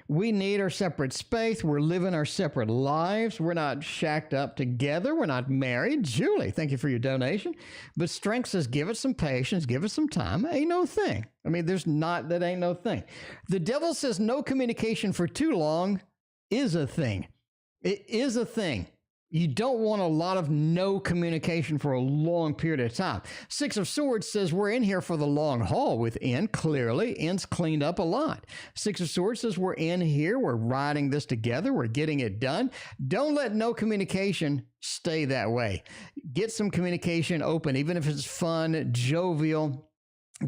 We need our separate space. We're living our separate lives. We're not shacked up together. We're not married. Julie, thank you for your donation. But strength says give it some patience, give it some time. Ain't no thing. I mean, that ain't no thing. The devil says no communication for too long is a thing. It is a thing. You don't want a lot of no communication for a long period of time. Six of Swords says we're in here for the long haul with N. Clearly, N's cleaned up a lot. Six of Swords says we're in here. We're riding this together. We're getting it done. Don't let no communication stay that way. Get some communication open, even if it's fun, jovial,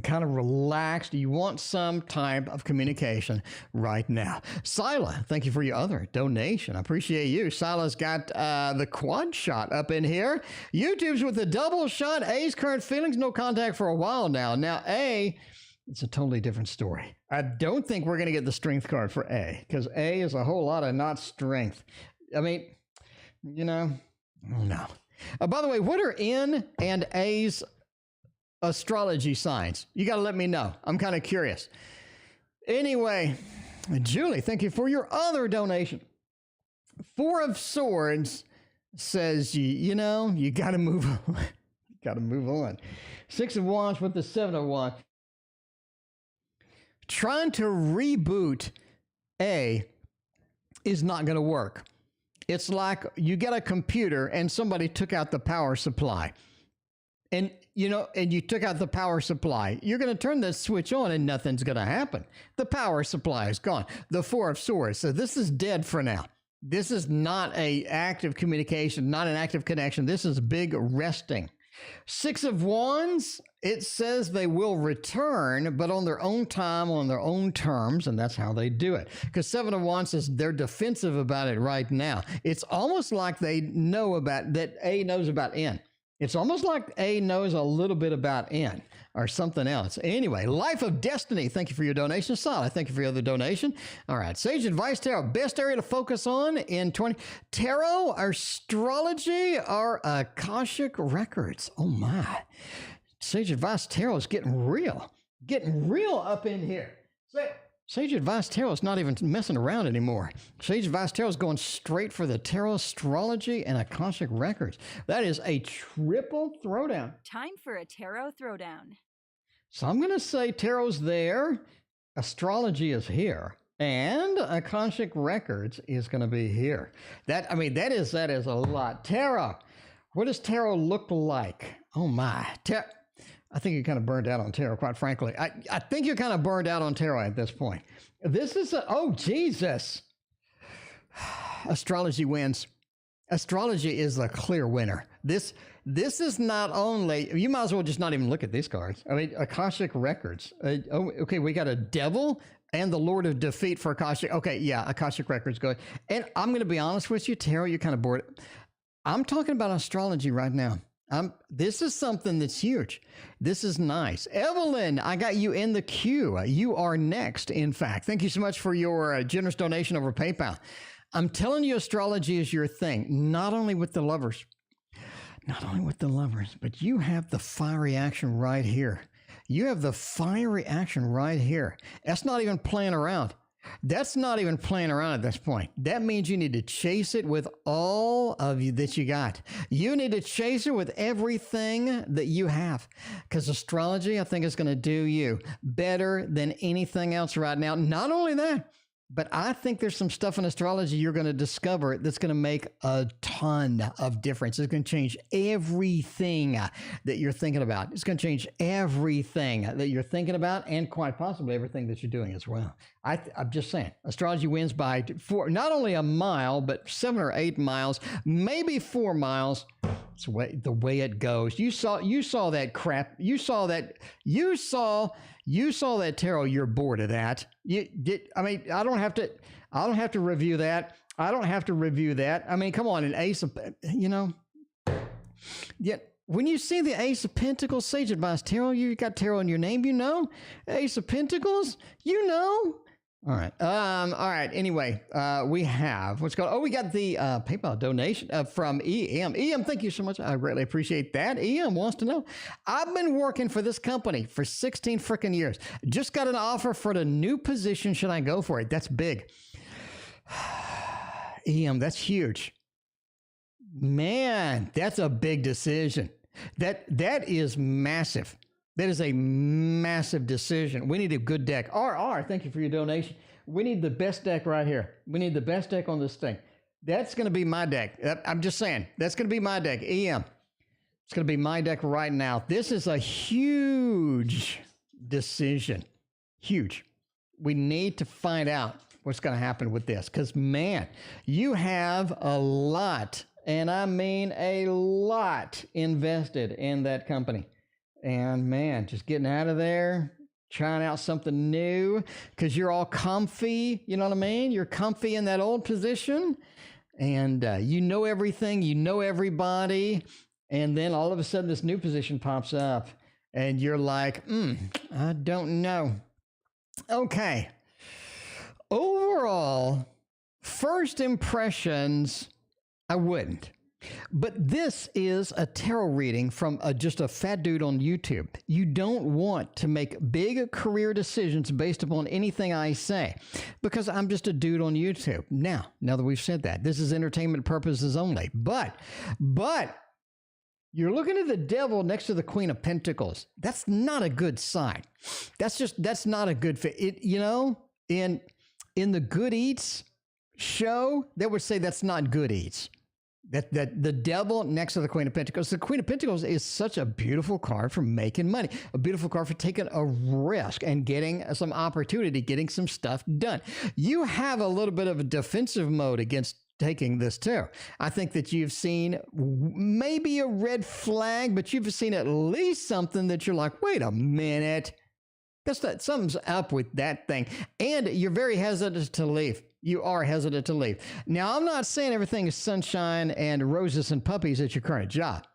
kind of relaxed. You want some type of communication right now. Sila, thank you for your other donation. I appreciate you. Sila's got the quad shot up in here. YouTube's with the double shot. A's current feelings, no contact for a while now. Now, A, it's a totally different story. I don't think we're going to get the strength card for A, because A is a whole lot of not strength. I mean, oh no. By the way, what are N and A's astrology signs? You got to let me know. I'm kind of curious. Anyway, Julie, thank you for your other donation. Four of Swords says, you got to move on. Got to move on. Six of Wands with the Seven of Wands. Trying to reboot A is not going to work. It's like you get a computer and somebody took out the power supply. And you took out the power supply. You're going to turn this switch on and nothing's going to happen. The power supply is gone. The Four of Swords. So this is dead for now. This is not an active communication, not an active connection. This is big resting. Six of Wands, it says they will return, but on their own time, on their own terms, and that's how they do it. Because Seven of Wands says they're defensive about it right now. It's almost like they know about that A knows about N. It's almost like A knows a little bit about N or something else. Anyway, Life of Destiny. Thank you for your donation. Solid. Thank you for your other donation. All right. Sage Advice Tarot. Best area to focus on in 20. Tarot, astrology, or Akashic Records. Oh, my. Sage Advice Tarot is getting real. Getting real up in here. Sage Advice Tarot is not even messing around anymore. Sage Advice Tarot is going straight for the tarot, astrology, and Akashic Records. That is a triple throwdown. Time for a tarot throwdown. So I'm going to say tarot's there, astrology is here, and Akashic Records is going to be here. That is a lot. Tarot. What does tarot look like? Oh my. I think you're kind of burned out on tarot, quite frankly. I think you're kind of burned out on tarot at this point. This is oh, Jesus. Astrology wins. Astrology is the clear winner. This is not only, you might as well just not even look at these cards. I mean, Akashic Records. Okay, we got a devil, And the Lord of Defeat for Akashic. Okay, yeah, Akashic Records, go ahead. And I'm going to be honest with you, Tarot, you're kind of bored. I'm talking about astrology right now. This is something that's huge. This is nice. Evelyn, I got you in the queue. You are next, in fact. Thank you so much for your generous donation over PayPal. I'm telling you, astrology is your thing, not only with the lovers, but you have the fiery action right here. You have the fiery action right here. That's not even playing around. That's not even playing around at this point. That means you need to chase it with all of you that you got. You need to chase it with everything that you have. Because astrology, I think, is going to do you better than anything else right now. Not only that, but I think there's some stuff in astrology you're going to discover that's going to make a ton of difference. It's going to change everything that you're thinking about. It's going to change everything that you're thinking about and quite possibly everything that you're doing as well. I'm just saying, astrology wins by not only a mile, but 7 or 8 miles, maybe 4 miles. It's the way it goes. You saw that crap. You saw that tarot. You're bored of that. I don't have to review that. I mean, come on, an ace of, Yet when you see the Ace of Pentacles, Sage Advice Tarot, you got tarot in your name, Ace of Pentacles, All right. Anyway, we have we got the PayPal donation from EM. EM, thank you so much. I greatly appreciate that. EM wants to know, I've been working for this company for 16 freaking years. Just got an offer for the new position. Should I go for it? That's big. EM, that's huge. Man, that's a big decision. That is massive. That is a massive decision. We need a good deck. RR, thank you for your donation. We need the best deck right here. We need the best deck on this thing. That's going to be my deck. I'm just saying, that's going to be my deck. EM, it's going to be my deck right now. This is a huge decision. Huge. We need to find out what's going to happen with this because, man, you have a lot, and I mean a lot, invested in that company. And man, just getting out of there, trying out something new because you're all comfy. You know what I mean? You're comfy in that old position and you know everything, you know everybody. And then all of a sudden this new position pops up and you're like, I don't know. Okay. Overall, first impressions, I wouldn't. But this is a tarot reading from just a fat dude on YouTube. You don't want to make big career decisions based upon anything I say because I'm just a dude on YouTube. Now that we've said that, this is entertainment purposes only. But you're looking at the devil next to the Queen of Pentacles. That's not a good sign. That's not a good fit. In the Good Eats show, they would say that's not Good Eats. That the devil next to the Queen of Pentacles. The Queen of Pentacles is such a beautiful card for making money, a beautiful card for taking a risk and getting some opportunity, getting some stuff done. You have a little bit of a defensive mode against taking this too. I think that you've seen maybe a red flag, but you've seen at least something that you're like, wait a minute, something's up with that thing. And you're very hesitant to leave. You are hesitant to leave. Now, I'm not saying everything is sunshine and roses and puppies at your current job,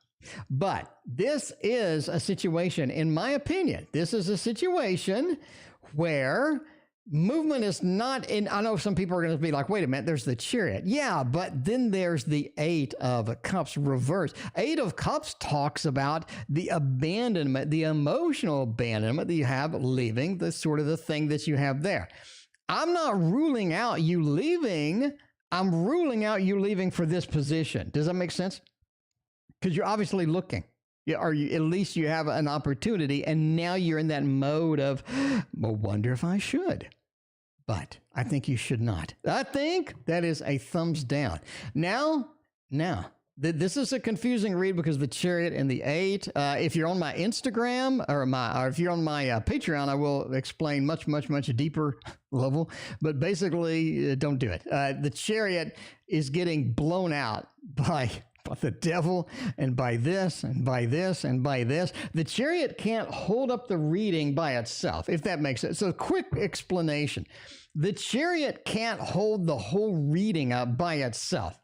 but this is a situation, in my opinion, this is a situation where movement is not in. I know some people are going to be like, wait a minute, there's the Chariot. Yeah, but then there's the 8 of Cups reversed. 8 of Cups talks about the abandonment, the emotional abandonment that you have leaving the sort of the thing that you have there. I'm not ruling out you leaving. I'm ruling out you leaving for this position. Does that make sense? Because you're obviously looking. Or at least you have an opportunity, and now you're in that mode of, well, wonder if I should. But I think you should not. I think that is a thumbs down. Now, this is a confusing read because the Chariot and the 8. If you're on my Instagram or if you're on my Patreon, I will explain much deeper level. But basically, don't do it. The Chariot is getting blown out by by the devil and by this and by this and by this. The Chariot can't hold up the reading by itself, if that makes sense. So quick explanation. The Chariot can't hold the whole reading up by itself,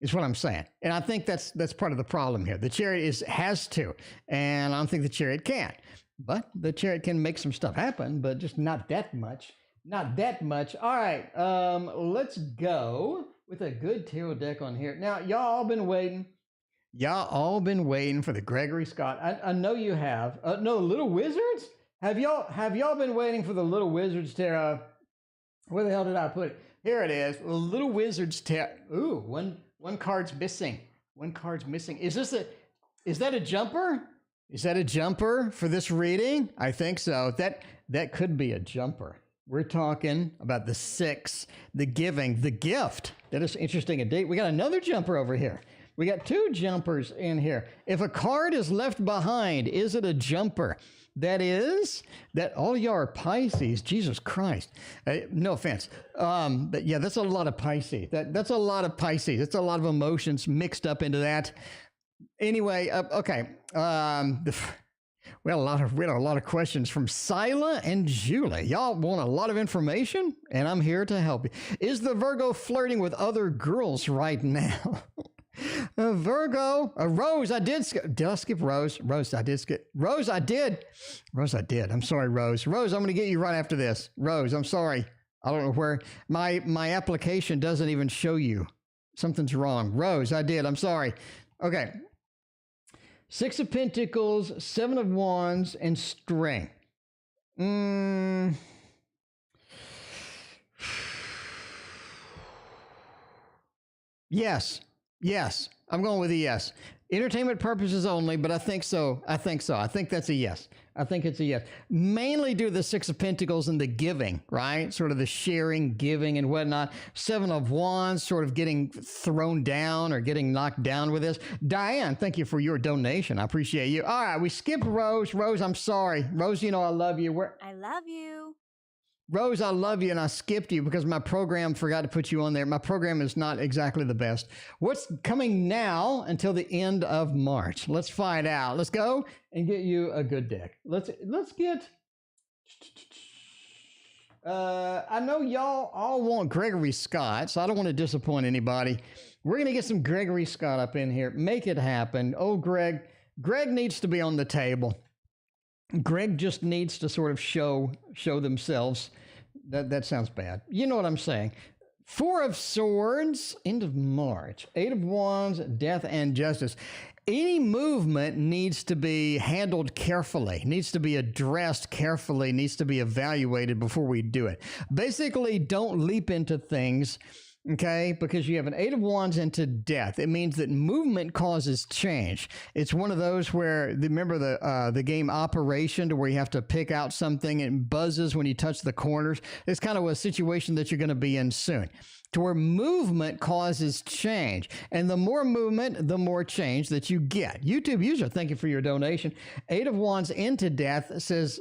is what I'm saying. And I think that's part of the problem here. The Chariot has to, and I don't think the Chariot can. But the Chariot can make some stuff happen, but just not that much. Not that much. All right, let's go with a good tarot deck on here. Now, y'all all been waiting. Y'all all been waiting for the Gregory Scott. I know you have. No, Little Wizards? Have y'all been waiting for the Little Wizards tarot? Where the hell did I put it? Here it is. The Little Wizards tarot. Ooh, one card's missing. One card's missing. Is that a jumper? Is that a jumper for this reading? I think so. That could be a jumper. We're talking about the 6, the giving, the gift. That is interesting. We got another jumper over here. We got 2 jumpers in here. If a card is left behind, is it a jumper? That all y'all are Pisces. Jesus Christ. No offense. But yeah, that's a lot of Pisces. That's a lot of Pisces. That's a lot of emotions mixed up into that. Anyway, okay. We had a lot of questions from Sila and Julie. Y'all want a lot of information, and I'm here to help you. Is the Virgo flirting with other girls right now? Virgo, Rose, did I skip Rose? Rose, I did skip. Rose, I did. Rose, I did. I'm sorry, Rose. Rose, I'm going to get you right after this. Rose, I'm sorry. I don't know where. My application doesn't even show you. Something's wrong. Rose, I did. I'm sorry. Okay. 6 of Pentacles, 7 of Wands, and Strength. Yes. I'm going with a yes. Entertainment purposes only, but I think so. I think that's a yes. I think it's a yes. Mainly due to the 6 of Pentacles and the giving, right? Sort of the sharing, giving, and whatnot. 7 of Wands, sort of getting thrown down or getting knocked down with this. Diane, thank you for your donation. I appreciate you. All right, we skipped Rose. Rose, I'm sorry. Rose, you know I love you. I love you. Rose, I love you, and I skipped you because my program forgot to put you on there. My program is not exactly the best. What's coming now until the end of March? Let's find out. Let's go and get you a good deck. Let's get... I know y'all all want Gregory Scott, so I don't want to disappoint anybody. We're going to get some Gregory Scott up in here. Make it happen. Oh, Greg needs to be on the table. Greg just needs to sort of show themselves. That sounds bad. You know what I'm saying. 4 of Swords, end of March. 8 of Wands, Death and Justice. Any movement needs to be handled carefully, needs to be addressed carefully, needs to be evaluated before we do it. Basically, don't leap into things, okay? Because you have an 8 of Wands into Death. It means that movement causes change. It's one of those where, remember the game Operation, to where you have to pick out something and it buzzes when you touch the corners? It's kind of a situation that you're going to be in soon, to where movement causes change. And the more movement, the more change that you get. YouTube user, thank you for your donation. 8 of Wands into Death says,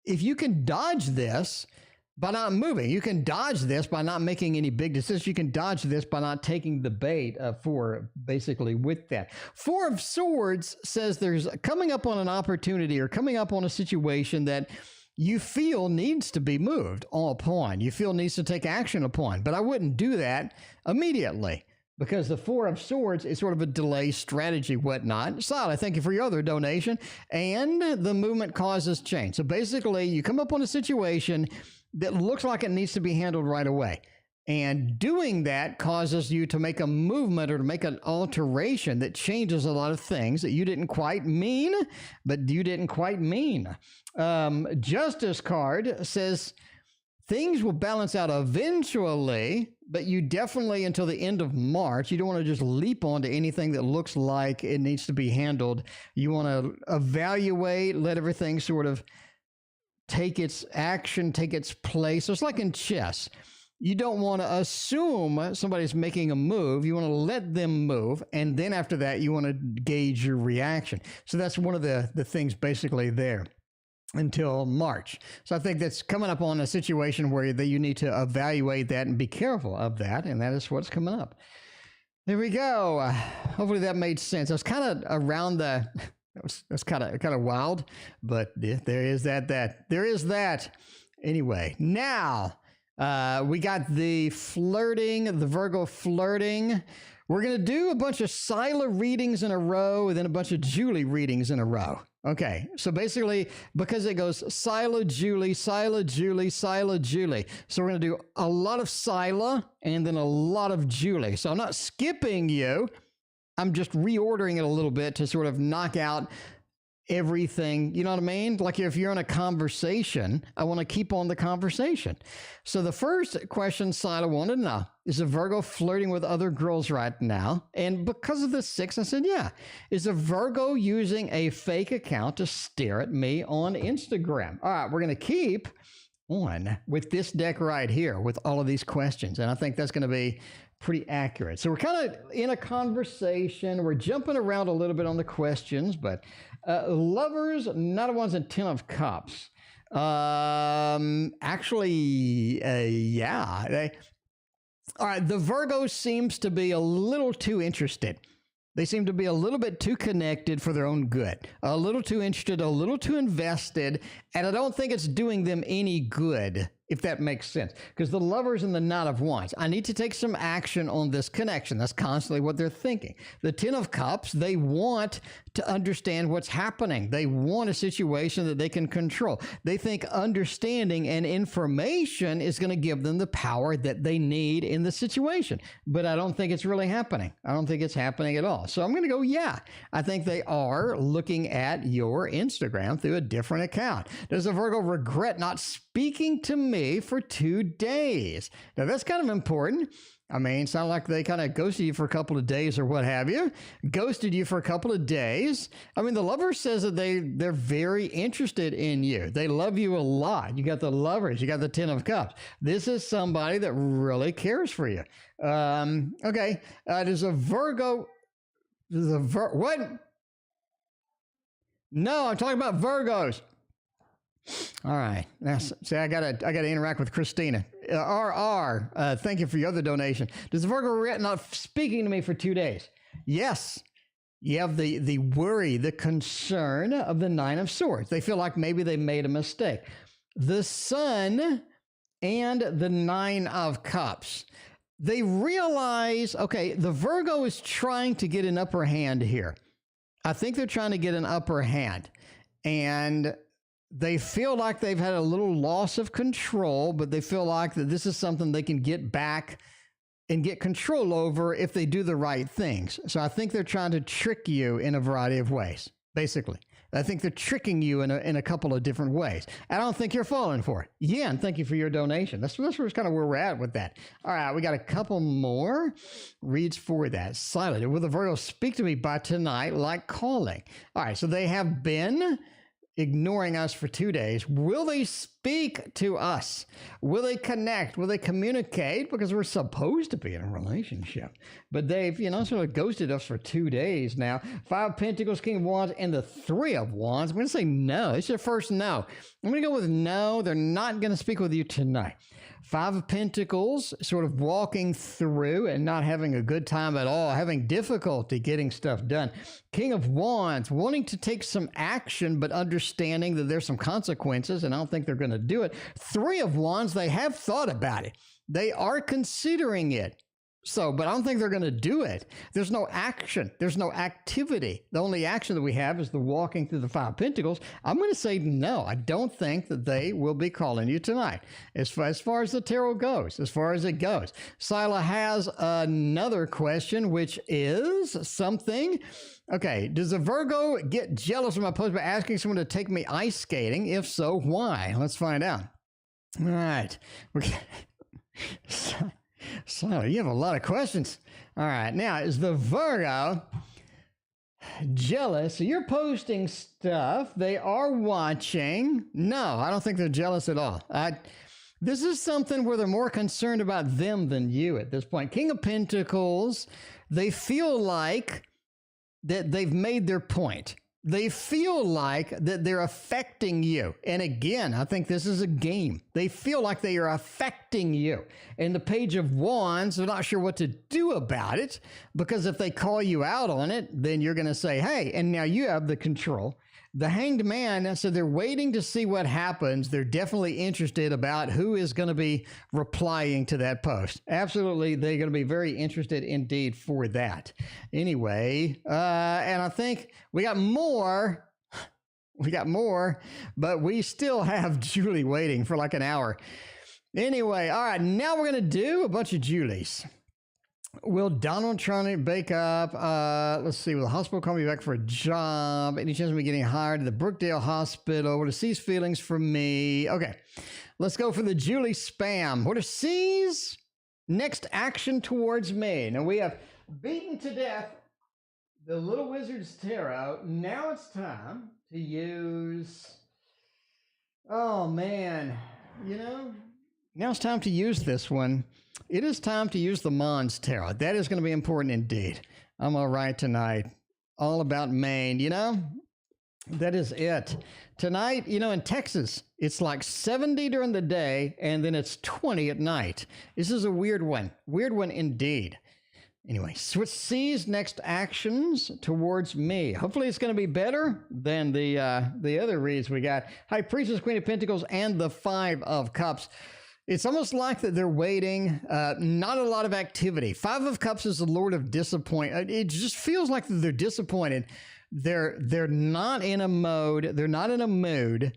if you can dodge this by not moving, you can dodge this by not making any big decisions. You can dodge this by not taking the bait for basically with that. 4 of Swords says there's coming up on an opportunity or coming up on a situation that you feel needs to be moved upon. You feel needs to take action upon. But I wouldn't do that immediately, because the 4 of Swords is sort of a delay strategy, whatnot. Solid, thank you for your other donation. And the movement causes change. So basically, you come up on a situation that looks like it needs to be handled right away. And doing that causes you to make a movement or to make an alteration that changes a lot of things that you didn't quite mean, but you didn't quite mean. Justice card says things will balance out eventually, but you definitely, until the end of March, you don't want to just leap onto anything that looks like it needs to be handled. You want to evaluate, let everything sort of take its action, take its place. So it's like in chess. You don't want to assume somebody's making a move. You want to let them move. And then after that, you want to gauge your reaction. So that's one of the things basically there until March. So I think that's coming up on a situation where you need to evaluate that and be careful of that. And that is what's coming up. Here we go. Hopefully that made sense. I was kind of around the. That's kind of wild, but there is that. There is that. Anyway, now we got the flirting, the Virgo flirting. We're going to do a bunch of Sila readings in a row and then a bunch of Julie readings in a row. Okay, so basically, because it goes Sila, Julie, Sila, Julie, Sila, Julie. So we're going to do a lot of Sila and then a lot of Julie. So I'm not skipping you. I'm just reordering it a little bit to sort of knock out everything. You know what I mean? Like if you're in a conversation, I want to keep on the conversation. So the first question Sila wanted to know, is a Virgo flirting with other girls right now? And because of the 6, I said, yeah. Is a Virgo using a fake account to stare at me on Instagram? All right, we're going to keep on with this deck right here with all of these questions. And I think that's going to be pretty accurate. So we're kind of in a conversation. We're jumping around a little bit on the questions, but lovers, not the ones in 10 of Cups. Actually, yeah. All right, the Virgo seems to be a little too interested. They seem to be a little bit too connected for their own good, a little too interested, a little too invested, and I don't think it's doing them any good, if that makes sense. Because the Lovers and the Knight of Wands, I need to take some action on this connection. That's constantly what they're thinking. The 10 of Cups, they want to understand what's happening. They want a situation that they can control. They think understanding and information is going to give them the power that they need in the situation. But I don't think it's really happening. I don't think it's happening at all. So I'm going to go, yeah. I think they are looking at your Instagram through a different account. Does a Virgo regret not speaking to me for 2 days? Now, that's kind of important. I mean, it's not like they kind of ghosted you for a couple of days or what have you. Ghosted you for a couple of days. I mean, the Lover says that they're very interested in you. They love you a lot. You got the Lovers. You got the 10 of Cups. This is somebody that really cares for you. Okay. Does a Virgo... What? No, I'm talking about Virgos. All right. See, I gotta interact with Christina. Thank you for your other donation. Does the Virgo regret not speaking to me for 2 days? Yes. You have the worry, the concern of the 9 of Swords. They feel like maybe they made a mistake. The Sun and the 9 of Cups. They realize, okay, the Virgo is trying to get an upper hand here. I think they're trying to get an upper hand. And they feel like they've had a little loss of control, but they feel like that this is something they can get back and get control over if they do the right things. So I think they're trying to trick you in a variety of ways, basically. I think they're tricking you in a couple of different ways. I don't think you're falling for it. Yeah, and thank you for your donation. That's kind of where we're at with that. All right, we got a couple more reads for that. Silent. Will the Virgo speak to me by tonight like calling? All right, so they have been ignoring us for 2 days. Will they speak to us? Will they connect? Will they communicate? Because we're supposed to be in a relationship. But they've, sort of ghosted us for 2 days now. 5 of Pentacles, King of Wands, and the 3 of Wands. I'm going to say no. It's your first no. I'm going to go with no. They're not going to speak with you tonight. 5 of Pentacles, sort of walking through and not having a good time at all, having difficulty getting stuff done. King of Wands, wanting to take some action, but understanding that there's some consequences, and I don't think they're going to do it. 3 of Wands, they have thought about it. They are considering it. So, but I don't think they're going to do it. There's no action. There's no activity. The only action that we have is the walking through the 5 of Pentacles. I'm going to say no. I don't think that they will be calling you tonight. As far as the tarot goes, as far as it goes. Sila has another question, which is something. Okay, does a Virgo get jealous of my post by asking someone to take me ice skating? If so, why? Let's find out. All right. So you have a lot of questions. All right. Now, is the Virgo jealous? So you're posting stuff. They are watching. No, I don't think they're jealous at all. This is something where they're more concerned about them than you at this point. King of Pentacles, they feel like that they've made their point. They feel like that they're affecting you. And again, I think this is a game. They feel like they are affecting you. And the Page of Wands, they're not sure what to do about it, because if they call you out on it, then you're going to say, hey, and now you have the control. The Hanged Man, so they're waiting to see what happens. They're definitely interested about who is going to be replying to that post. Absolutely, they're going to be very interested indeed for that. Anyway, and I think we got more. We got more, but we still have Julie waiting for like an hour. Anyway, all right, now we're going to do a bunch of Julies. Will Donald Trump bake up? Let's see. Will the hospital call me back for a job? Any chance of me getting hired at the Brookdale Hospital? What are C's feelings for me? Okay, let's go for the Julie spam. What are C's next action towards me? Now we have beaten to death the Little Wizard's Tarot. Now it's time to use... Oh, man. You know, now it's time to use this one. It is time to use the Mons Tarot. That is going to be important indeed. I'm all right tonight. All about Maine, you know? That is it. Tonight, you know, in Texas, it's like 70 during the day, and then it's 20 at night. This is a weird one. Weird one indeed. Anyway, switch C's next actions towards me. Hopefully it's going to be better than the other reads we got. High Priestess, Queen of Pentacles, and the Five of Cups. It's almost like that they're waiting, not a lot of activity. Five of Cups is the Lord of Disappointment. It just feels like they're disappointed. They're not in a mode, they're not in a mood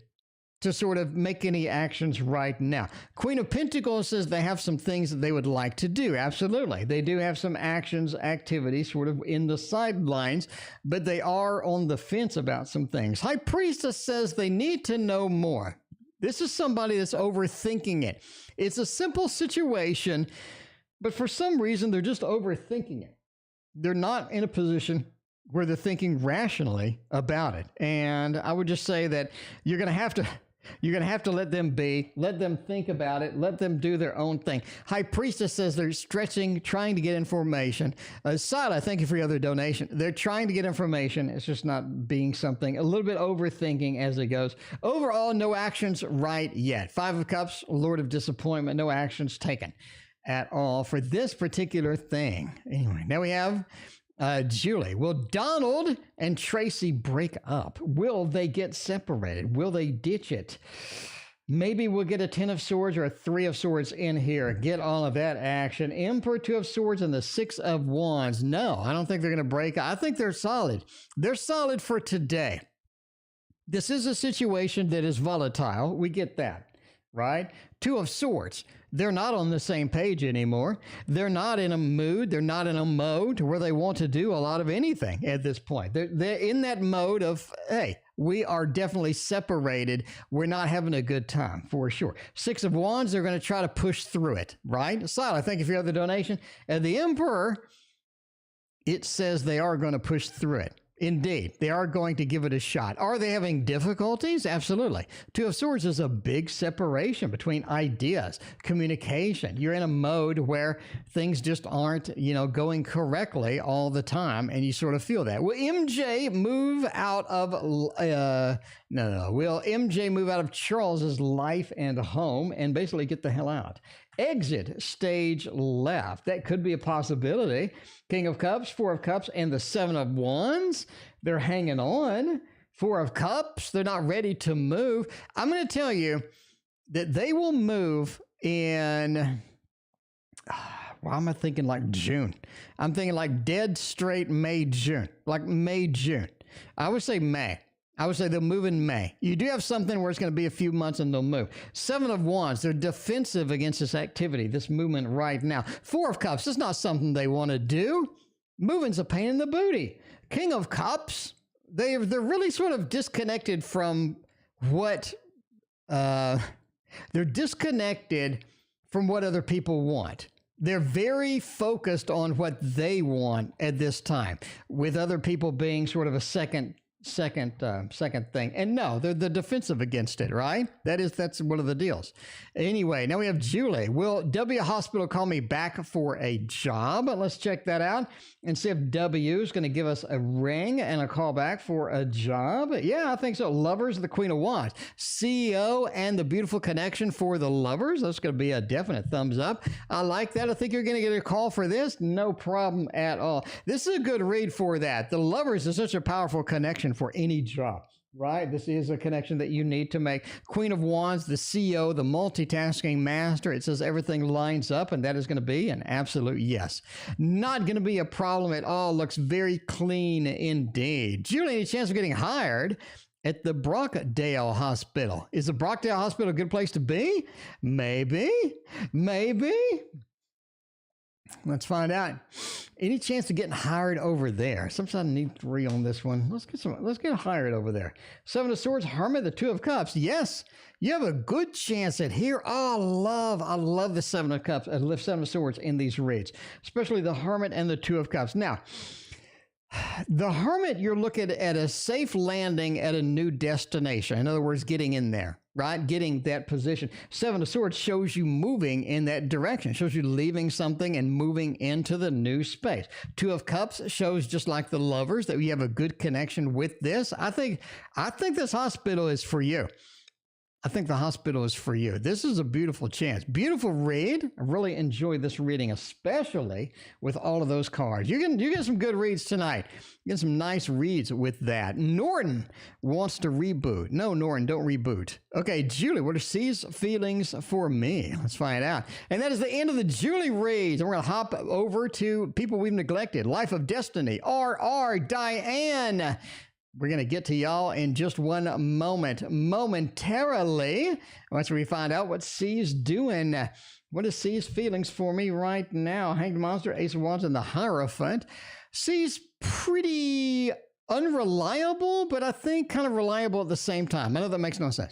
to sort of make any actions right now. Queen of Pentacles says they have some things that they would like to do. Absolutely. They do have some actions, activities sort of in the sidelines, but they are on the fence about some things. High Priestess says they need to know more. This is somebody that's overthinking it. It's a simple situation, but for some reason, they're just overthinking it. They're not in a position where they're thinking rationally about it. And I would just say that you're going to have to let them be, let them think about it, let them do their own thing. High Priestess says they're stretching, trying to get information. Sila, thank you for your other donation. They're trying to get information. It's just not being something, a little bit overthinking as it goes. Overall, no actions right yet. Five of Cups, Lord of Disappointment, no actions taken at all for this particular thing. Anyway, now we have Julie. Will Donald and Tracy break up? Will they get separated? Will they ditch it? Maybe we'll get a 10 of Swords or a 3 of Swords in here. Get all of that action. Emperor, 2 of Swords, and the 6 of Wands. No, I don't think they're going to break up. I think they're solid. They're solid for today. This is a situation that is volatile. We get that, right? 2 of Swords. They're not on the same page anymore. They're not in a mood. They're not in a mode where they want to do a lot of anything at this point. They're in that mode of, hey, we are definitely separated. We're not having a good time for sure. 6 of Wands, they're going to try to push through it, right? Sila, thank you for your other donation. And the Emperor, it says they are going to push through it. Indeed, they are going to give it a shot. Are they having difficulties? Absolutely. 2 of Swords is a big separation between ideas, communication. You're in a mode where things just aren't, you know, going correctly all the time, and you sort of feel that. Will MJ move out of, will MJ move out of Charles's life and home and basically get the hell out? Exit stage left. That could be a possibility. King of Cups, 4 of Cups, and the 7 of Wands. They're hanging on. 4 of Cups. They're not ready to move. I'm going to tell you that they will move in... Why am I thinking like June? I'm thinking like dead straight May, June. Like May, June. I would say May. I would say they'll move in May. You do have something where it's going to be a few months and they'll move. 7 of Wands, they're defensive against this activity, this movement right now. 4 of Cups, it's not something they want to do. Moving's a pain in the booty. King of Cups, they're really sort of disconnected from what, they're disconnected from what other people want. They're very focused on what they want at this time, with other people being sort of a second second thing. And no, they're the defensive against it, right? That's one of the deals. Anyway, now we have Julie. Will W Hospital call me back for a job? Let's check that out and see if W is going to give us a ring and a call back for a job. Yeah, I think so. Lovers, the Queen of Wands. CEO and the beautiful connection for the lovers. That's going to be a definite thumbs up. I like that. I think you're going to get a call for this. No problem at all. This is a good read for that. The lovers is such a powerful connection for any job, right? This is a connection that you need to make. Queen of Wands, the CEO, the multitasking master. It says everything lines up, and that is going to be an absolute yes. Not going to be a problem at all. Looks very clean indeed. Julie, any chance of getting hired at the Brockdale Hospital? Is the Brockdale Hospital a good place to be? Maybe. Let's find out. Any chance of getting hired over there? Sometimes I need 3 on this one. Let's get hired over there. 7 of Swords, Hermit, the 2 of Cups. Yes, you have a good chance at here. Oh, I love the 7 of Cups. I love 7 of Swords in these reads, especially the Hermit and the 2 of Cups. Now, the Hermit, you're looking at a safe landing at a new destination. In other words, getting in there, right? Getting that position. 7 of Swords shows you moving in that direction, shows you leaving something and moving into the new space. 2 of Cups shows, just like the lovers, that you have a good connection with this. I think this hospital is for you. I think the hospital is for you. This is a beautiful chance. Beautiful read. I really enjoy this reading, especially with all of those cards. You get some good reads tonight. You get some nice reads with that. Norton wants to reboot. No, Norton, don't reboot. Okay, Julie, what are C's feelings for me? Let's find out. And that is the end of the Julie reads. And we're going to hop over to people we've neglected. Life of Destiny. R.R. Diane. We're going to get to y'all in just one moment, momentarily, once we find out what C's doing. What is C's feelings for me right now? Hanged Monster, Ace of Wands, and the Hierophant. C's pretty unreliable, but I think kind of reliable at the same time. I know that makes no sense.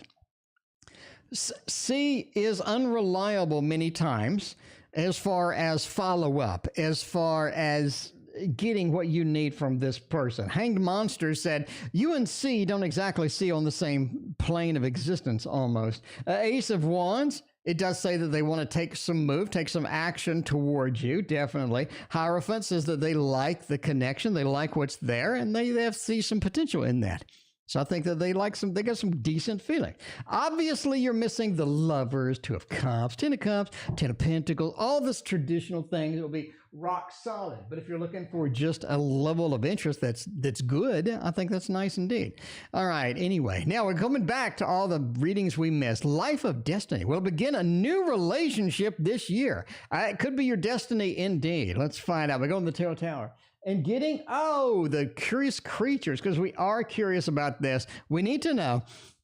C is unreliable many times as far as follow-up, as far as getting what you need from this person. Hanged Monster said, you and C don't exactly see on the same plane of existence almost. Ace of Wands, it does say that they want to take some action towards you, definitely. Hierophant says that they like the connection, they like what's there, and they see some potential in that. So I think that they got some decent feeling. Obviously, you're missing the lovers, 2 of Cups, 10 of Cups, 10 of Pentacles, all this traditional things will be rock solid. But if you're looking for just a level of interest that's good, I think that's nice indeed. All right, anyway, now we're coming back to all the readings we missed. Life of Destiny will begin a new relationship this year. It could be your destiny indeed. Let's find out. We're going to the Tarot Tower. And getting, the curious creatures, because we are curious about this. We need to know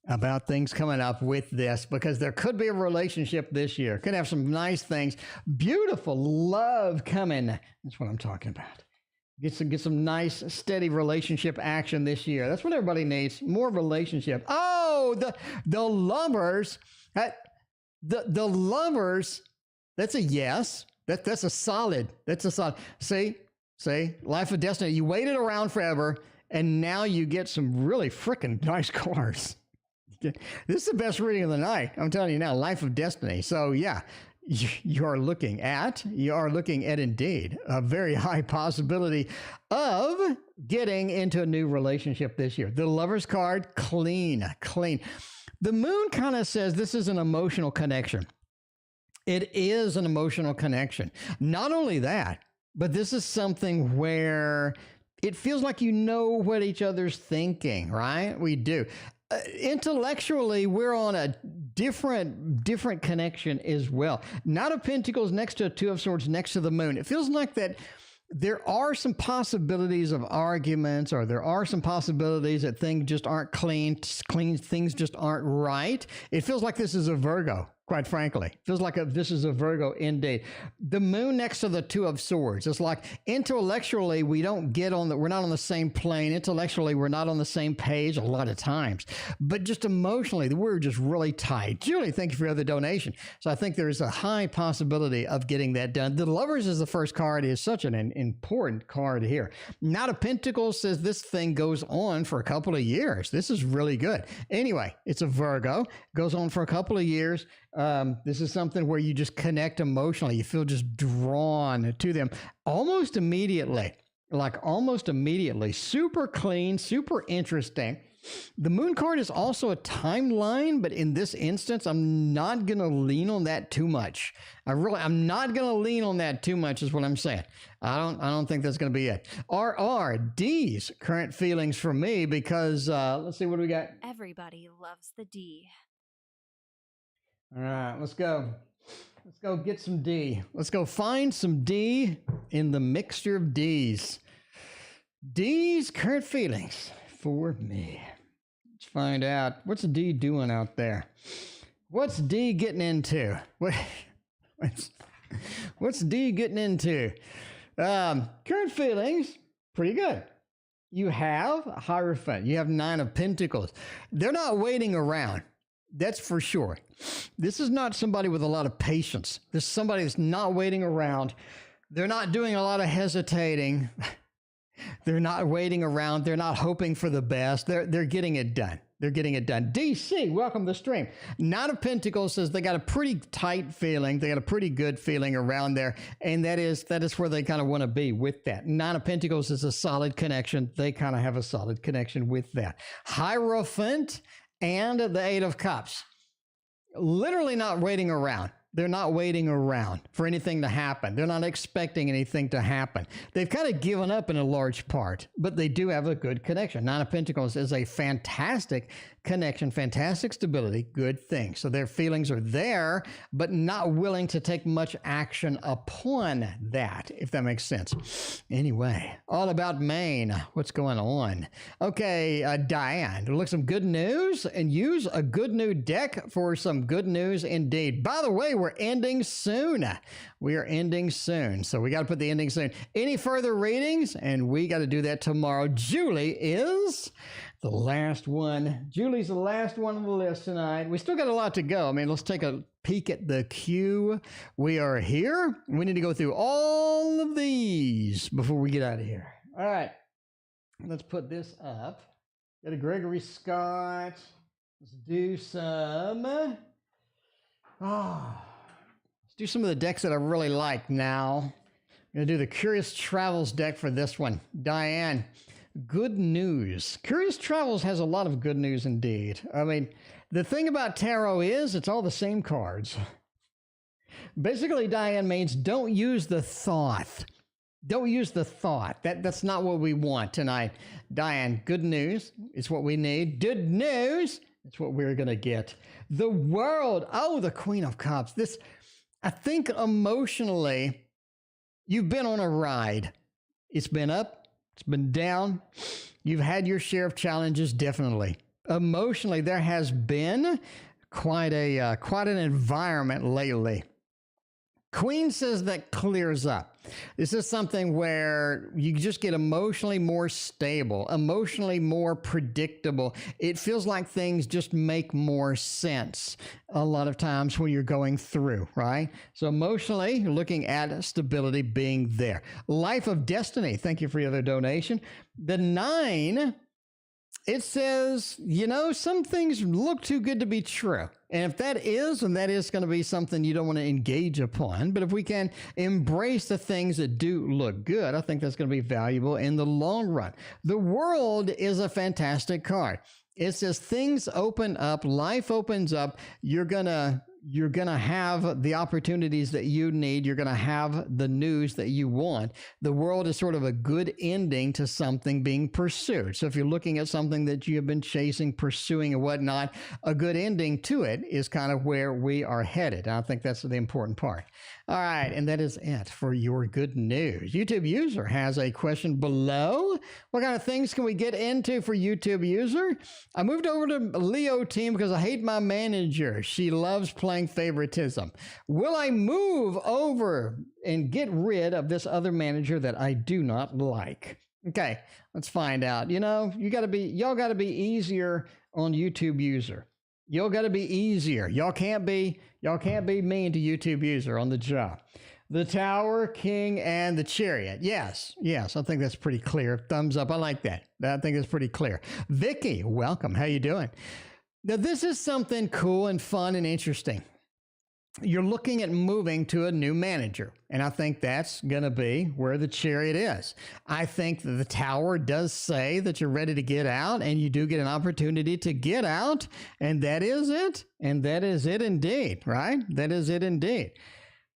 about things coming up with this, because there could be a relationship this year. Could have some nice things. Beautiful love coming. That's what I'm talking about. Get some nice, steady relationship action this year. That's what everybody needs. More relationship. Oh, the lovers. The lovers. That's a yes. That's a solid. See, Life of Destiny. You waited around forever, and now you get some really freaking nice cards. This is the best reading of the night. I'm telling you now, Life of Destiny. So yeah, you are looking at indeed a very high possibility of getting into a new relationship this year. The Lover's card, clean. The Moon kind of says this is an emotional connection. It is an emotional connection. Not only that, but this is something where it feels like you know what each other's thinking, right? We do. Intellectually, we're on a different connection as well. Knight of Pentacles next to a 2 of Swords next to the Moon. It feels like that there are some possibilities of arguments, or there are some possibilities that things just aren't clean, things just aren't right. It feels like this is a Virgo quite frankly. Feels like this is a Virgo indeed. The moon next to the Two of Swords. It's like intellectually, we're not on the same plane. Intellectually, we're not on the same page a lot of times. But just emotionally, we're just really tight. Julie, thank you for your other donation. So I think there's a high possibility of getting that done. The Lovers is the first card. Is such an important card here. Knight of Pentacles says this thing goes on for a couple of years. This is really good. Anyway, it's a Virgo. Goes on for a couple of years. This is something where you just connect emotionally. You feel just drawn to them almost immediately, super clean, super interesting. The moon card is also a timeline, but in this instance, I'm not going to lean on that too much. I'm not going to lean on that too much is what I'm saying. I don't think that's going to be it. D's current feelings for me because, let's see, what do we got? Everybody loves the D. All right, let's go. Let's go get some D. Let's go find some D in the mixture of D's. D's current feelings for me. Let's find out. What's D doing out there? What's D getting into? What's D getting into? Current feelings, pretty good. You have Hierophant. You have Nine of Pentacles. They're not waiting around. That's for sure. This is not somebody with a lot of patience. This is somebody that's not waiting around. They're not doing a lot of hesitating. They're not waiting around. They're not hoping for the best. They're getting it done. They're getting it done. DC, welcome to the stream. Nine of Pentacles says they got a pretty tight feeling. They got a pretty good feeling around there. And that is where they kind of want to be with that. Nine of Pentacles is a solid connection. They kind of have a solid connection with that. Hierophant and the Eight of Cups. Literally not waiting around. They're not waiting around for anything to happen. They're not expecting anything to happen. They've kind of given up in a large part, but they do have a good connection. Nine of Pentacles is a fantastic connection, fantastic stability, good thing. So their feelings are there, but not willing to take much action upon that, if that makes sense. Anyway, all about Maine. What's going on? Okay, Diane, look, some good news and use a good new deck for some good news indeed. By the way, we're ending soon. We are ending soon. So we got to put the ending soon. Any further readings? And we got to do that tomorrow. Julie is the last one. Julie's the last one on the list tonight. We still got a lot to go. I mean, let's take a peek at the queue. We are here. We need to go through all of these before we get out of here. All right. Let's put this up. Got a Gregory Scott. Let's do some. Let's do some of the decks that I really like now. I'm going to do the Curious Travels deck for this one. Diane. Good news. Curious Travels has a lot of good news indeed. I mean, the thing about tarot is it's all the same cards. Basically, Diane means don't use the thought. Don't use the thought. That's not what we want tonight. Diane, good news. It's what we need. Good news. It's what we're going to get. The World. Oh, the Queen of Cups. This, I think emotionally, you've been on a ride. It's been up. It's been down. You've had your share of challenges, definitely. Emotionally, there has been quite an environment lately. Queen says that clears up. This is something where you just get emotionally more stable, emotionally more predictable. It feels like things just make more sense a lot of times when you're going through, right? So emotionally, you're looking at stability being there. Life of Destiny. Thank you for your other donation. The 9, it says, you know, some things look too good to be true. And if that is, then that is going to be something you don't want to engage upon. But if we can embrace the things that do look good, I think that's going to be valuable in the long run. The World is a fantastic card. It says things open up, life opens up. You're gonna have the opportunities that you need. You're gonna have the news that you want. The World is sort of a good ending to something being pursued. So if you're looking at something that you have been chasing, pursuing, and whatnot, a good ending to it is kind of where we are headed. I think that's the important part. All right, and that is it for your good news. YouTube user has a question below. What kind of things can we get into for YouTube user? I moved over to Leo team because I hate my manager. She loves playing favoritism. Will I move over and get rid of this other manager that I do not like? Okay, let's find out. You know, y'all got to be easier on YouTube user. Y'all got to be easier. Y'all can't be mean to YouTube user on the job. The Tower, King, and the Chariot. Yes, I think that's pretty clear. Thumbs up. I like that. I think that's pretty clear. Vicky, welcome. How you doing? Now, this is something cool and fun and interesting. You're looking at moving to a new manager, and I think that's going to be where the Chariot is. I think that the Tower does say that you're ready to get out, and you do get an opportunity to get out, and that is it. And that is it indeed, right? That is it indeed.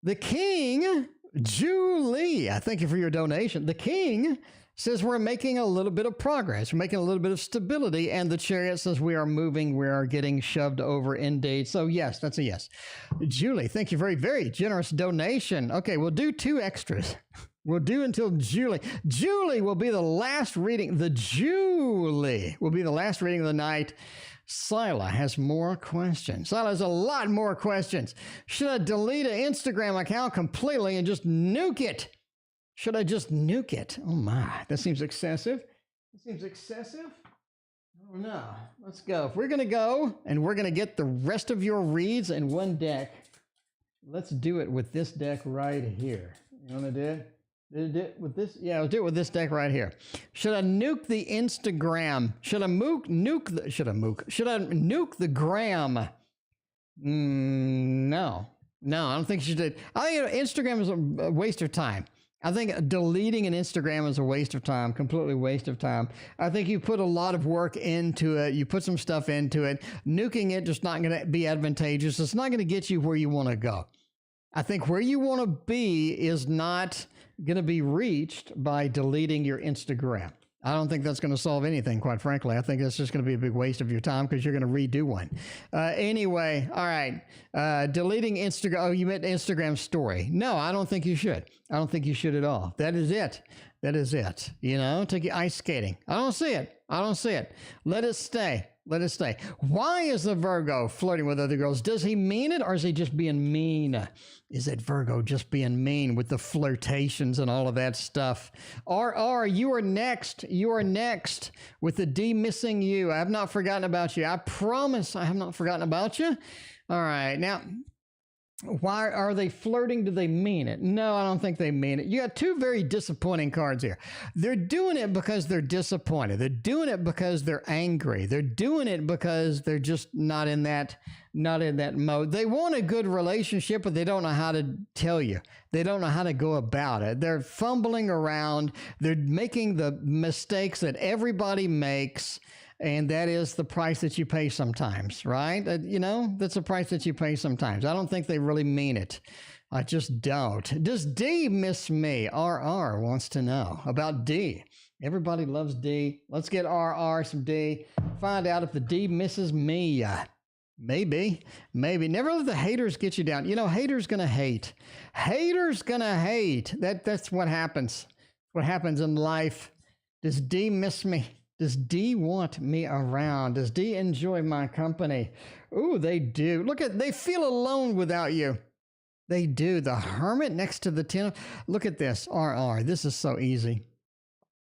The King, Julie, I thank you for your donation. The King says we're making a little bit of progress. We're making a little bit of stability. And the Chariot says we are moving. We are getting shoved over indeed. So yes, that's a yes. Julie, thank you. Very, very generous donation. Okay, we'll do 2 extras. We'll do until Julie. Julie will be the last reading. Julie will be the last reading of the night. Sila has more questions. Sila has a lot more questions. Should I delete an Instagram account completely and just nuke it? Should I just nuke it? Oh my, that seems excessive. Oh no, let's go. If we're going to go and we're going to get the rest of your reads in one deck, let's do it with this deck right here. You want to do it? Did it with this? Yeah, I'll do it with this deck right here. Should I nuke the Instagram? Should I nuke the gram? No, I don't think you should. I think Instagram is a waste of time. I think deleting an Instagram is a waste of time, completely waste of time. I think you put a lot of work into it. You put some stuff into it. Nuking it just not going to be advantageous. It's not going to get you where you want to go. I think where you want to be is not going to be reached by deleting your Instagram. I don't think that's going to solve anything, quite frankly. I think that's just going to be a big waste of your time because you're going to redo one. Anyway, all right. Deleting Instagram. Oh, you meant Instagram story. No, I don't think you should. I don't think you should at all. That is it. That is it. You know, take your ice skating. I don't see it. Let it stay. Why is the Virgo flirting with other girls? Does he mean it or is he just being mean? Is it Virgo just being mean with the flirtations and all of that stuff? RR, you are next. With the D missing you. I have not forgotten about you. I promise I have not forgotten about you. All right. Now, why are they flirting? Do they mean it? No, I don't think they mean it. You got 2 very disappointing cards here. They're doing it because they're disappointed. They're doing it because they're angry. They're doing it because they're just not in that mode. They want a good relationship, but they don't know how to tell you. They don't know how to go about it. They're fumbling around. They're making the mistakes that everybody makes. And that is the price that you pay sometimes, right? You know, that's the price that you pay sometimes. I don't think they really mean it. I just don't. Does D miss me? RR wants to know about D. Everybody loves D. Let's get RR some D. Find out if the D misses me. Maybe. Never let the haters get you down. You know, haters gonna hate. That's what happens. What happens in life. Does D miss me? Does D want me around? Does D enjoy my company? Ooh, they do. They feel alone without you. They do. The Hermit next to the 10. Look at this. RR. This is so easy.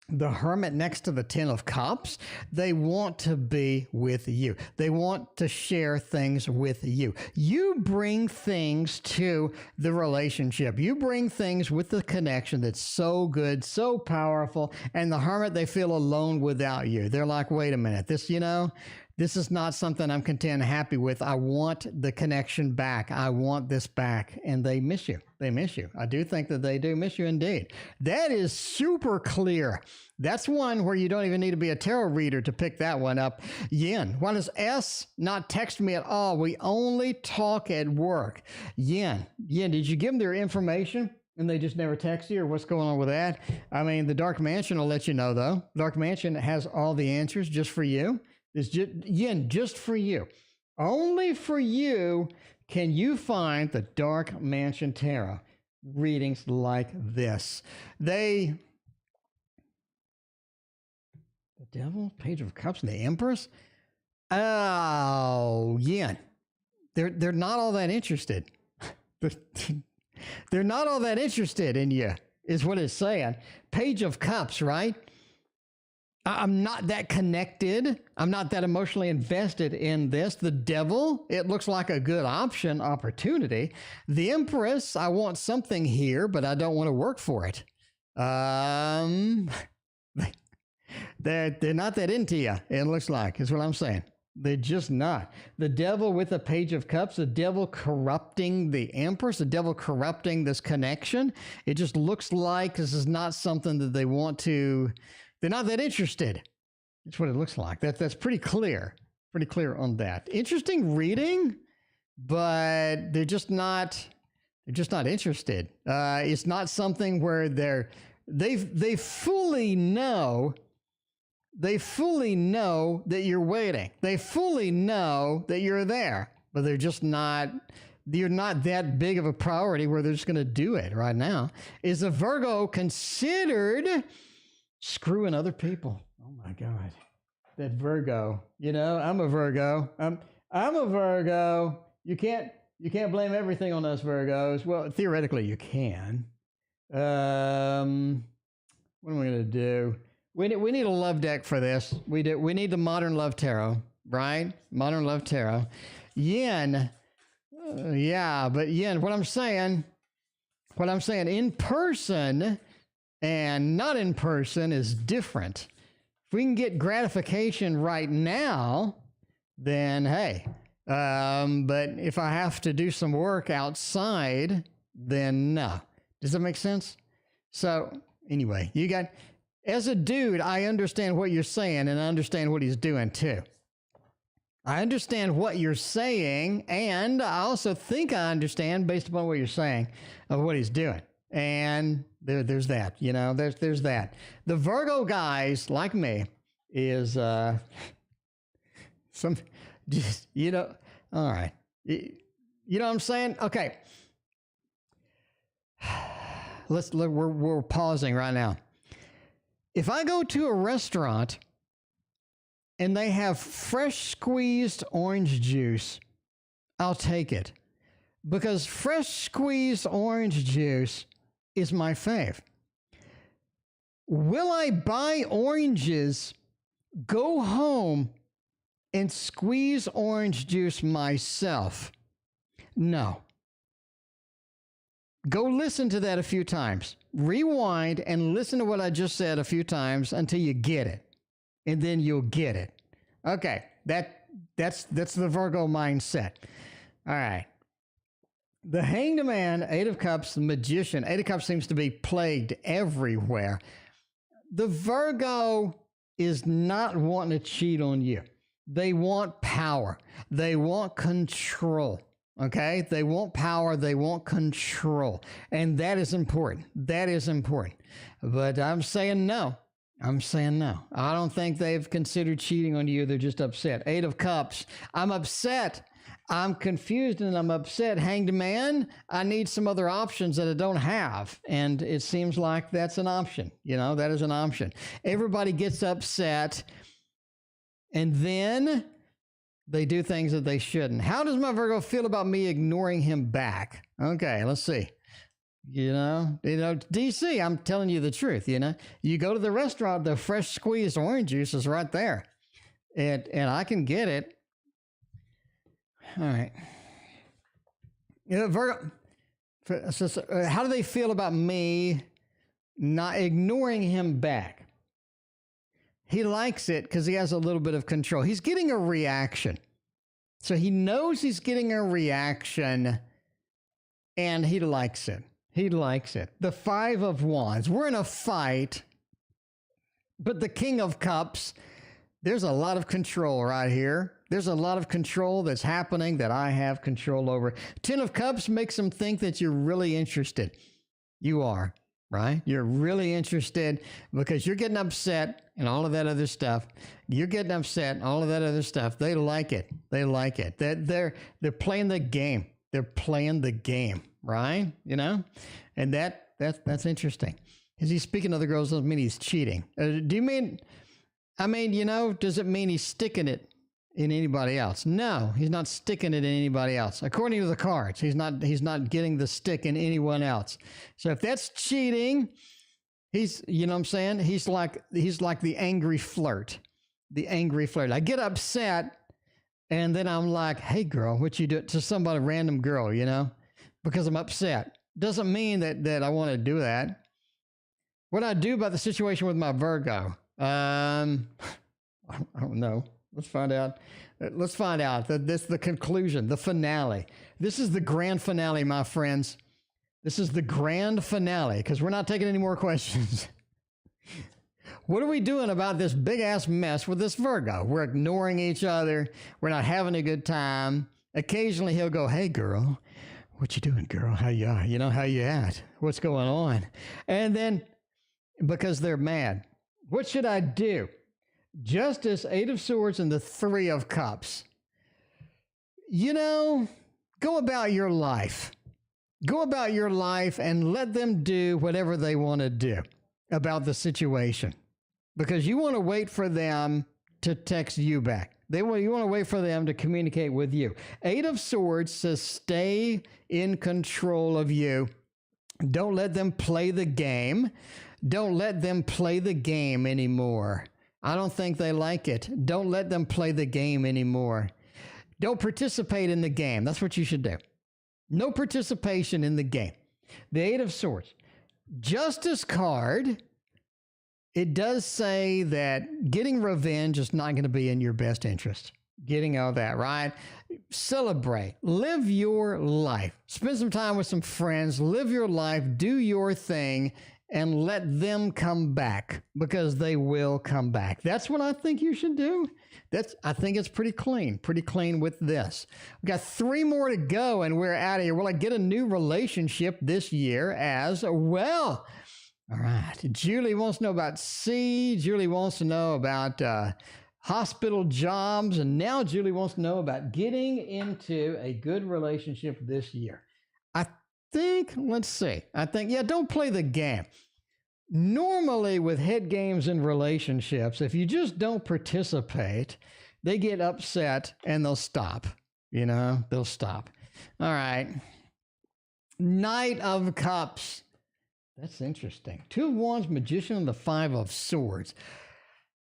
The Hermit next to the 10 of Cups, they want to be with you. They want to share things with you. You bring things to the relationship. You bring things with the connection that's so good, so powerful. And the Hermit, they feel alone without you. They're like, wait a minute, this is not something I'm content and happy with. I want the connection back. I want this back. And they miss you. I do think that they do miss you indeed. That is super clear. That's one where you don't even need to be a tarot reader to pick that one up. Yin, why does S not text me at all? We only talk at work. Yin, did you give them their information and they just never text you, or what's going on with that? I mean, the Dark Mansion will let you know, though. Dark Mansion has all the answers just for you. It's just for you. Only for you can you find the Dark Mansion Tarot. readings like this. The Devil, Page of Cups, and the Empress? Oh, yeah. They're not all that interested. They're not all that interested in you, is what it's saying. Page of Cups, right? I'm not that connected. I'm not that emotionally invested in this. The Devil, it looks like a good opportunity. The Empress, I want something here, but I don't want to work for it. They're not that into you, it looks like, is what I'm saying. They're just not. The Devil with the Page of Cups, the Devil corrupting the Empress, the Devil corrupting this connection. It just looks like this is not something that they want to, they're not that interested. That's what it looks like. That's pretty clear on that. Interesting reading, but they're just not interested. It's not something where they fully know that you're waiting. They fully know that you're there, but they're just not, you're not that big of a priority where they're just going to do it right now. Is a Virgo considered screwing other people? Oh my God. That Virgo, I'm a Virgo. I'm a Virgo. You can't blame everything on us Virgos. Well, theoretically you can. What am I going to do? We need a love deck for this. We need the Modern Love Tarot, right? Modern Love Tarot. Yin, yeah, but yin, what I'm saying in person and not in person is different. If we can get gratification right now, then hey. But if I have to do some work outside, then no. Does that make sense? So anyway, as a dude, I understand what you're saying, and I understand what he's doing too. I understand what you're saying, and I also think I understand, based upon what you're saying, of what he's doing. And there's that, there's that. The Virgo guys, like me, is all right. You know what I'm saying? Okay. We're pausing right now. If I go to a restaurant and they have fresh squeezed orange juice, I'll take it. Because fresh squeezed orange juice is my fave. Will I buy oranges, go home, and squeeze orange juice myself? No. Go listen to that a few times. Rewind and listen to what I just said a few times until you get it. And then you'll get it. Okay, that's the Virgo mindset. All right. The Hanged Man, Eight of Cups, the Magician. Eight of Cups seems to be plagued everywhere. The Virgo is not wanting to cheat on you. They want power. They want control. Okay? They want power. They want control. And that is important. That is important. But I'm saying no. I don't think they've considered cheating on you. They're just upset. Eight of Cups. I'm upset. I'm confused and I'm upset. Hanged Man, I need some other options that I don't have. And it seems like that's an option. That is an option. Everybody gets upset and then they do things that they shouldn't. How does my Virgo feel about me ignoring him back? Okay, let's see. DC, I'm telling you the truth, You go to the restaurant, the fresh squeezed orange juice is right there. And I can get it. All right. Virgo, how do they feel about me not ignoring him back? He likes it because he has a little bit of control. He's getting a reaction. So he knows he's getting a reaction and he likes it. He likes it. The Five of Wands. We're in a fight, but the King of Cups, there's a lot of control right here. There's a lot of control that's happening that I have control over. Ten of Cups makes him think that you're really interested. You are, right? You're really interested because you're getting upset and all of that other stuff. You're getting upset and all of that other stuff. They like it. They like it. They're playing the game. They're playing the game, right? And that's interesting. Is he speaking to other girls? Doesn't mean he's cheating. Do you mean? I mean, does it mean he's sticking it in anybody else? No, he's not sticking it in anybody else. According to the cards, he's not getting the stick in anyone else. So if that's cheating, he's, what I'm saying? He's like the angry flirt. The angry flirt. I get upset and then I'm like, hey girl, what you do to somebody, random girl, because I'm upset. Doesn't mean that I want to do that. What I do about the situation with my Virgo? I don't know. Let's find out. Let's find out. This the conclusion, the finale. This is the grand finale, my friends. This is the grand finale because we're not taking any more questions. What are we doing about this big-ass mess with this Virgo? We're ignoring each other. We're not having a good time. Occasionally he'll go, hey, girl, what you doing, girl? How you are? How you at? What's going on? And then, because they're mad, what should I do? Justice, 8 of Swords, and the 3 of Cups. Go about your life. Go about your life and let them do whatever they want to do about the situation. Because you want to wait for them to text you back. You want to wait for them to communicate with you. 8 of Swords says stay in control of you. Don't let them play the game. Don't let them play the game anymore. I don't think they like it. Don't let them play the game anymore. Don't participate in the game. That's what you should do. No participation in the game. The 8 of Swords. Justice card. It does say that getting revenge is not going to be in your best interest. Getting all that, right? Celebrate. Live your life. Spend some time with some friends. Live your life. Do your thing. And let them come back because they will come back. That's what I think you should do. I think it's pretty clean with this. We've got 3 more to go and we're out of here. Will I get a new relationship this year as well? All right. Julie wants to know about C. Julie wants to know about hospital jobs. And now Julie wants to know about getting into a good relationship this year. Let's see. Don't play the game. Normally with head games in relationships, if you just don't participate, they get upset and they'll stop. They'll stop. All right. Knight of Cups. That's interesting. 2 of Wands, Magician, and the 5 of Swords.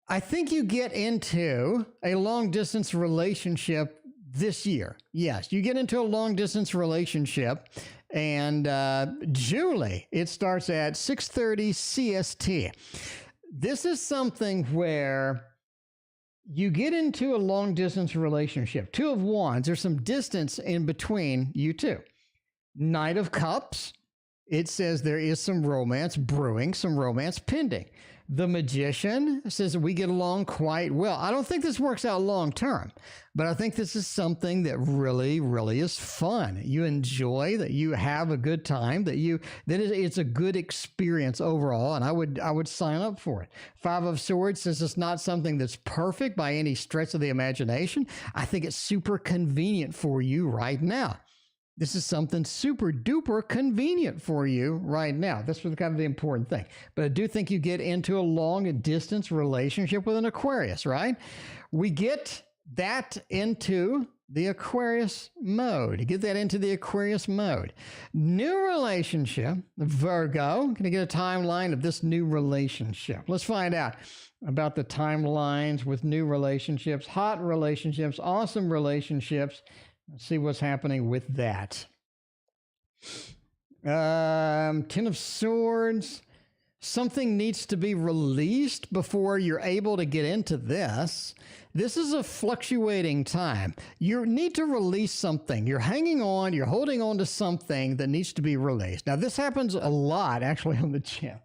I think you get into a long-distance relationship this year. Yes, you get into a long-distance relationship. And Julie, it starts at 6:30 CST. This is something where you get into a long-distance relationship. 2 of Wands, there's some distance in between you two. Knight of Cups, it says there is some romance brewing, some romance pending. The Magician says we get along quite well. I don't think this works out long term, but I think this is something that really, really is fun. You enjoy, that you have a good time, it's a good experience overall, and I would sign up for it. 5 of Swords says it's not something that's perfect by any stretch of the imagination. I think it's super convenient for you right now. This is something super duper convenient for you right now. This was kind of the important thing. But I do think you get into a long distance relationship with an Aquarius, right? We get that into the Aquarius mode. You get that into the Aquarius mode. New relationship, Virgo. Going to get a timeline of this new relationship. Let's find out about the timelines with new relationships, hot relationships, awesome relationships. Let's see what's happening with that. 10 of Swords. Something needs to be released before you're able to get into this. This is a fluctuating time. You need to release something. You're hanging on, you're holding on to something that needs to be released. Now, this happens a lot, actually, on the channel.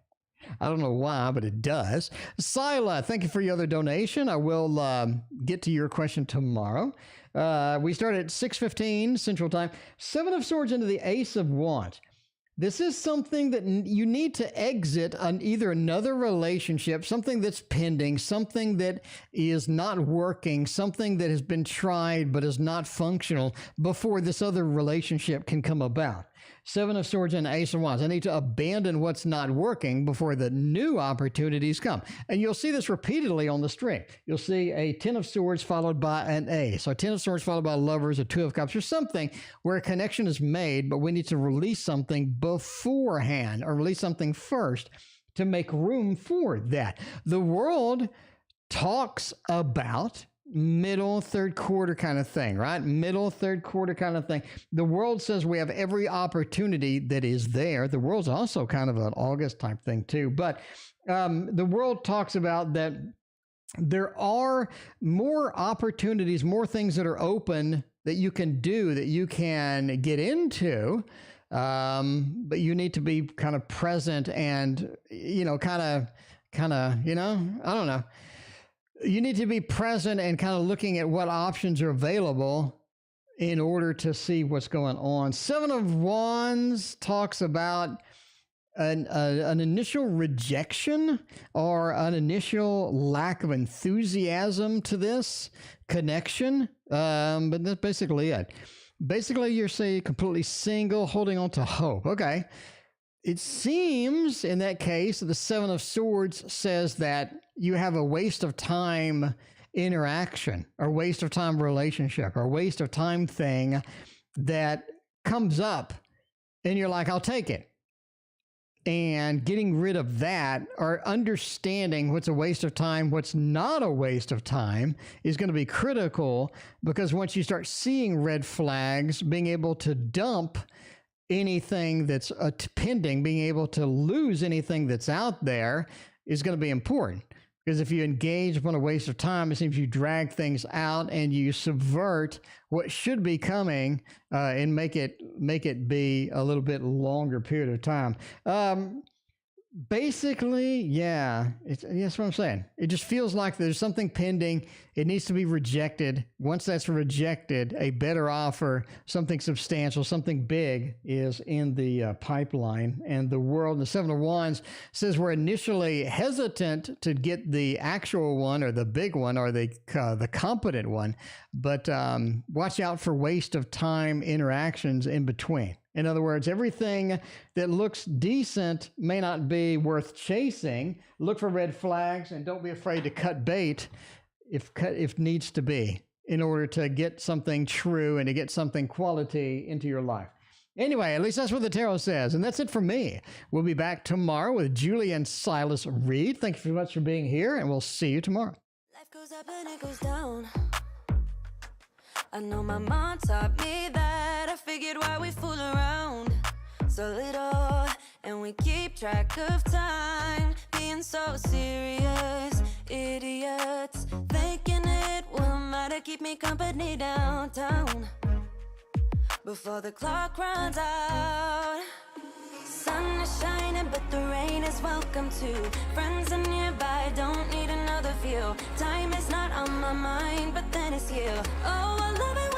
I don't know why, but it does. Sila, thank you for your other donation. I will get to your question tomorrow. We start at 6:15 Central Time. 7 of Swords into the Ace of Wands. This is something that you need to exit on either another relationship, something that's pending, something that is not working, something that has been tried but is not functional before this other relationship can come about. Seven of Swords and Ace of Wands. I need to abandon what's not working before the new opportunities come. And you'll see this repeatedly on the string. You'll see a 10 of Swords followed by an Ace. So 10 of Swords followed by Lovers, a 2 of Cups, or something where a connection is made, but we need to release something beforehand or release something first to make room for that. The world talks about middle, third quarter kind of thing, right? Middle, third quarter kind of thing. The world says we have every opportunity that is there. The world's also kind of an August type thing too. But the world talks about that there are more opportunities, more things that are open that you can do, that you can get into. But you need to be kind of present and, kind of, I don't know. You need to be present and kind of looking at what options are available in order to see what's going on. Seven of Wands talks about an initial rejection or an initial lack of enthusiasm to this connection. But that's basically it. Basically, you're, say, completely single, holding on to hope. Okay. It seems in that case, the Seven of Swords says that you have a waste of time interaction or waste of time relationship or waste of time thing that comes up and you're like, I'll take it. And getting rid of that or understanding what's a waste of time, what's not a waste of time is going to be critical, because once you start seeing red flags, being able to dump anything that's pending, being able to lose anything that's out there is going to be important. Because if you engage upon a waste of time, it seems you drag things out and you subvert what should be coming and make it be a little bit longer period of time. Basically, yeah, that's what I'm saying. It just feels like there's something pending. It needs to be rejected. Once that's rejected, a better offer, something substantial, something big is in the pipeline. And the world, the Seven of Wands says we're initially hesitant to get the actual one or the big one or the competent one, but watch out for waste of time interactions in between. In other words, everything that looks decent may not be worth chasing. Look for red flags and don't be afraid to cut bait if needs to be in order to get something true and to get something quality into your life. Anyway, at least that's what the tarot says. And that's it from me. We'll be back tomorrow with Julie and Silas Reed. Thank you very much for being here, and we'll see you tomorrow. Life goes up and it goes down. I know my mom taught me that. I figured why we fool around so little, and we keep track of time, being so serious, idiots, thinking it will matter, keep me company downtown before the clock runs out. Sun is shining, but the rain is welcome too. Friends are nearby, don't need another view. Time is not on my mind, but then it's you. Oh, I love it